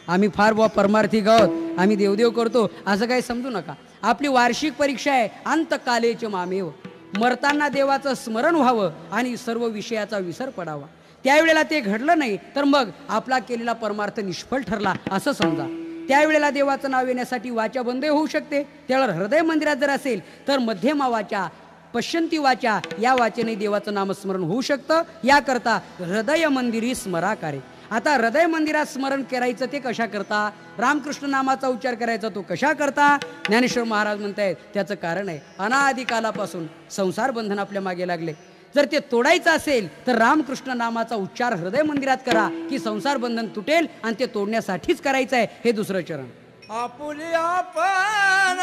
आम्ही फार परमार्थिक आहोत, आम्ही देवदेव करतो असं काही समजू नका. आपली वार्षिक परीक्षा आहे अंतकालेच मामेव. मरताना देवाचं स्मरण व्हावं आणि सर्व विषयाचा विसर पडावा. त्यावेळेला ते घडलं नाही तर मग आपला केलेला परमार्थ निष्फळ ठरला असं समजा. त्यावेळेला देवाचं नाव येण्यासाठी वाचा बंद होऊ शकते. त्यावेळेला हृदय मंदिरात जर असेल तर मध्यमा वाचा पश्यंती वाचा या वाचेने देवाचं नामस्मरण होऊ शकतं. याकरता हृदय मंदिरी स्मराकारे. आता हृदय मंदिरात स्मरण करायचं ते कशा करता, रामकृष्ण नामाचा उच्चार करायचा तो कशा करता, ज्ञानेश्वर महाराज म्हणतायत त्याचं कारण आहे अनादिकालापासून संसार बंधन आपल्या मागे लागले. जर ते तोडायचं असेल तर रामकृष्ण नामाचा उच्चार हृदय मंदिरात करा की संसार बंधन तुटेल आणि ते तोडण्यासाठीच करायचं आहे. हे दुसरं चरण. आपुली आपण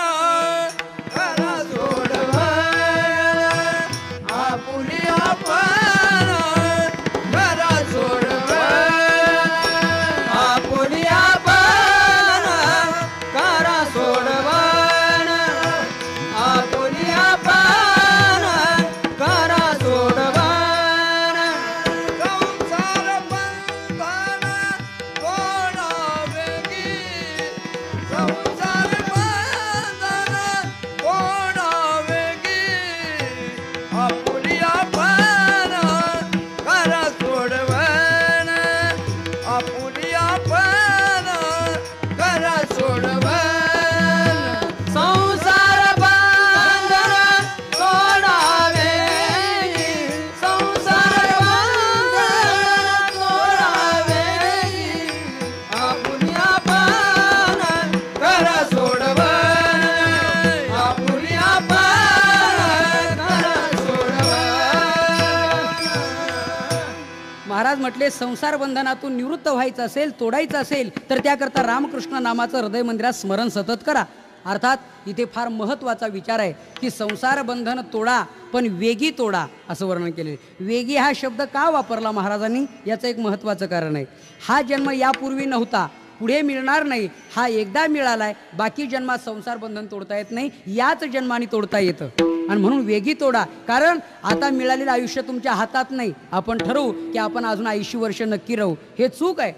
करा सोडवा, आपुली आपण करा सोडवा, आपुली आपण करा सोडवा, आपुली आपण करा सोडवा. संसार बंधन कोणा वेगी, संसार बंधन महाराज म्हटले संसार बंधनातून निवृत्त व्हायचं असेल, तोडायचं असेल तर त्याकरता रामकृष्ण नामाचं हृदय मंदिरात स्मरण सतत करा. अर्थात इथे फार महत्त्वाचा विचार आहे की संसार बंधन तोडा पण वेगी तोडा असं वर्णन केले. वेगी हा शब्द का वापरला महाराजांनी याचं एक महत्त्वाचं कारण आहे. हा जन्म यापूर्वी नव्हता, पुढे मिळणार नाही, हा एकदा मिळालाय. बाकी जन्मात संसार बंधन तोडता येत नाही, याच जन्माने तोडता येतं. आणि म्हणून वेगी तोडा. कारण आता मिळालेलं आयुष्य तुमच्या हातात नाही. आपण ठरवू की आपण अजून 80 वर्ष नक्की राहू, हे चूक आहे.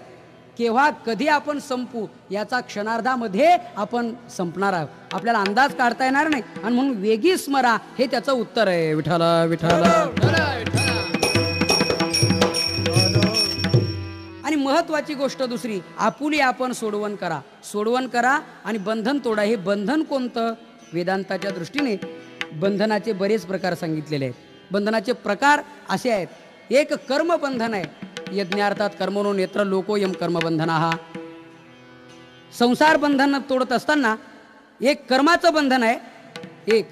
केव्हा कधी आपण संपू याचा क्षणार्धामध्ये आपण संपणार आहोत, आपल्याला अंदाज काढता येणार नाही. आणि म्हणून वेगी स्मरा हे त्याचं उत्तर आहे. विठ्ठला विठ्ठला. आणि महत्वाची गोष्ट दुसरी, आपुली आपण सोडवण करा. सोडवण करा आणि बंधन तोडा. हे बंधन कोणतं? वेदांताच्या दृष्टीने बंधनाचे बरेच प्रकार सांगितलेले आहेत. बंधनाचे प्रकार असे आहेत. एक कर्मबंधन आहे. यज्ञार्थात कर्मणो नेत्र लोकोयम कर्मबंधना. हा संसार बंधन तोडत असताना एक कर्माचं बंधन आहे, एक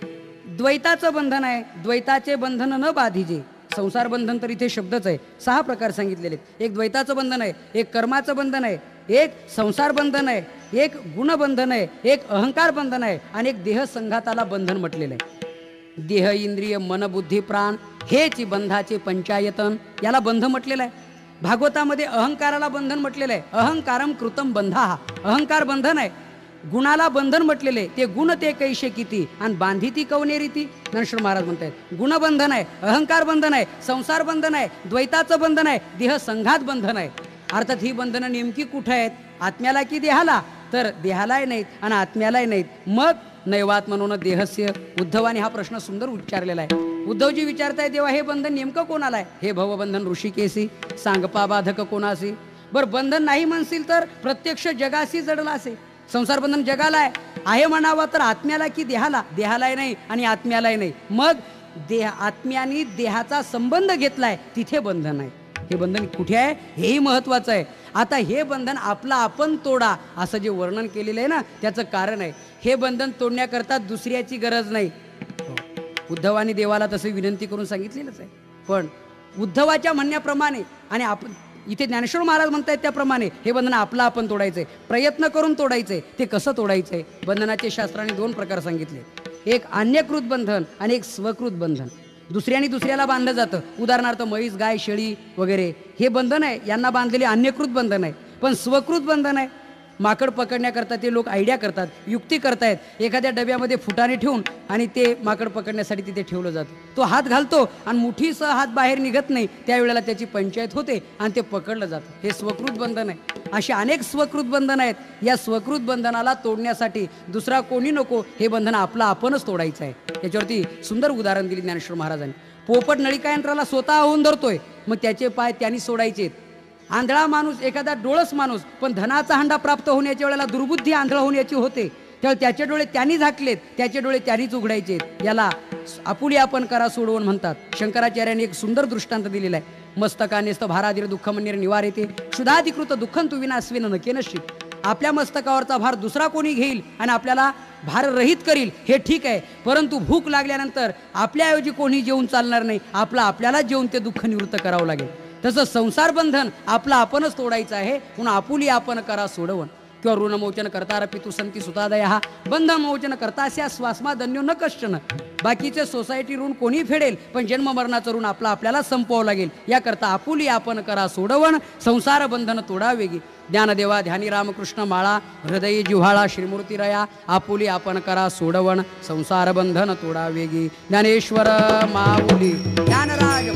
द्वैताचं बंधन आहे. द्वैताचे बंधन न बाधिजे. संसार बंधन तर इथे शब्दच आहे. 6 प्रकार सांगितलेले आहेत. एक द्वैताचं बंधन आहे, एक कर्माचं बंधन आहे, एक संसार बंधन आहे, एक गुणबंधन आहे, एक अहंकार बंधन आहे आणि एक देह संघाताला बंधन म्हटलेलं आहे. देह इंद्रिय मन बुद्धी प्राण हेच बंधाचे पंचायतन, याला बंध म्हटलेलं आहे. भागवतामध्ये अहंकाराला बंधन म्हटलेलं आहे. अहंकारम कृतम बंधा. अहंकार बंधन आहे. गुणाला बंधन म्हटलेले, ते गुण ते कैसे किती आणि बांधिती कवने रीती. ज्ञानेश्वर महाराज म्हणतात गुणबंधन आहे, अहंकार बंधन आहे, संसार बंधन आहे, द्वैताचं बंधन आहे, देह संघात बंधन आहे. अर्थात ही बंधनं नेमकी कुठे आहेत? आत्म्याला की देहाला? तर देहालाही नाहीत आणि आत्म्यालाही नाहीत. मग नैवात म्हणून देहस्य. उद्धवाने हा प्रश्न सुंदर उच्चारलेला आहे. उद्धवजी विचारताय देवा हे बंधन नेमकं कोणाला आहे? हे भवबंधन ऋषिकेसी सांगपा बाधक कोणासी. बरं बंधन नाही म्हणशील तर प्रत्यक्ष जगाशी जडला असे. संसार बंधन जगाला आहे म्हणावं तर आत्म्याला की देहाला? देहालाही नाही आणि आत्म्यालाही नाही. मग आत्म्याने देहाचा संबंध घेतलाय तिथे बंधन आहे. हे बंधन कुठे आहे हेही महत्वाचं आहे. आता हे बंधन आपला आपण तोडा असं जे वर्णन केलेलं आहे ना, त्याचं कारण आहे हे बंधन तोडण्याकरता दुसऱ्याची गरज नाही. उद्धवाने देवाला तसे विनंती करून सांगितलेलंच आहे. पण उद्धवाच्या म्हणण्याप्रमाणे आणि आपण इथे ज्ञानेश्वर महाराज म्हणतायत त्याप्रमाणे हे बंधन आपलं आपण तोडायचंय, प्रयत्न करून तोडायचंय. ते कसं तोडायचंय? बंधनाचे शास्त्राने 2 प्रकार सांगितले. एक अन्यकृत बंधन आणि एक स्वकृत बंधन. दुसऱ्याने दुसऱ्याला बांधलं जातं. उदाहरणार्थ म्हैस गाय शेळी वगैरे हे बंधन आहे, यांना बांधलेले अन्यकृत बंधन आहे. पण स्वकृत बंधन आहे. माकड पकडण्याकरता ते लोक आयडिया करतात, युक्ती करतायत. एखाद्या डब्यामध्ये फुटाणे ठेवून आणि ते माकड पकडण्यासाठी तिथे ठेवलं जातं. तो हात घालतो आणि मुठीसह हात बाहेर निघत नाही, त्यावेळेला त्याची पंचायत होते आणि ते पकडलं जातं. हे स्वकृत बंधन आहे. असे अनेक स्वकृत बंधन आहेत. या स्वकृत बंधनाला तोडण्यासाठी दुसरा कोणी नको, हे बंधन आपलं आपणच तोडायचं आहे. याच्यावरती सुंदर उदाहरण दिली ज्ञानेश्वर महाराजांनी. पोपट नळिका यंत्राला स्वतः होऊन धरतोय, मग त्याचे पाय त्यांनी सोडायचे. आंधळा माणूस, एखादा डोळस माणूस, पण धनाचा हंडा प्राप्त होण्याच्या वेळेला दुर्बुद्धी आंधळा होण्याची होते, त्यावेळी त्याचे डोळे त्यांनी झाकलेत, त्याचे डोळे त्यांनीच उघडायचे. याला आपुली आपण करा सोडवून म्हणतात. शंकराचार्याने एक सुंदर दृष्टांत दिलेला आहे. मस्तकानेस्त भारादिर दुःख मंदिर निवार येते क्षुधाधिकृत दुःखं तू विनास्वेन नकेनशी. आपल्या मस्तकावरचा भार दुसरा कोणी घेईल आणि आपल्याला भाररहित करील हे ठीक आहे, परंतु भूक लागल्यानंतर आपल्याऐवजी कोणी जेवून चालणार नाही. आपल्याला जेवून ते दुःख निवृत्त करावं लागेल. तसं संसार बंधन आपलं आपणच तोडायचं आहे. म्हणून आपुली आपण करा सोडवण. किंवा ऋणमोचन करता पितू संती सुतादय. हा बंधन मोचन करतास्या स्वास्मा धन्यो न कश्चन. बाकीचे सोसायटी ऋण कोणी फेडेल, पण जन्म मरणाचं ऋण आपल्याला संपवावं लागेल. याकरता आपुली आपण करा सोडवण. संसार बंधन तोडावेगी. ज्ञानदेवा ध्यानी रामकृष्ण माळा हृदयी जिव्हाळा श्रीमूर्ती रया. आपुली आपण करा सोडवण. संसार बंधन तोडावेगी. ज्ञानेश्वर माऊली ज्ञानराज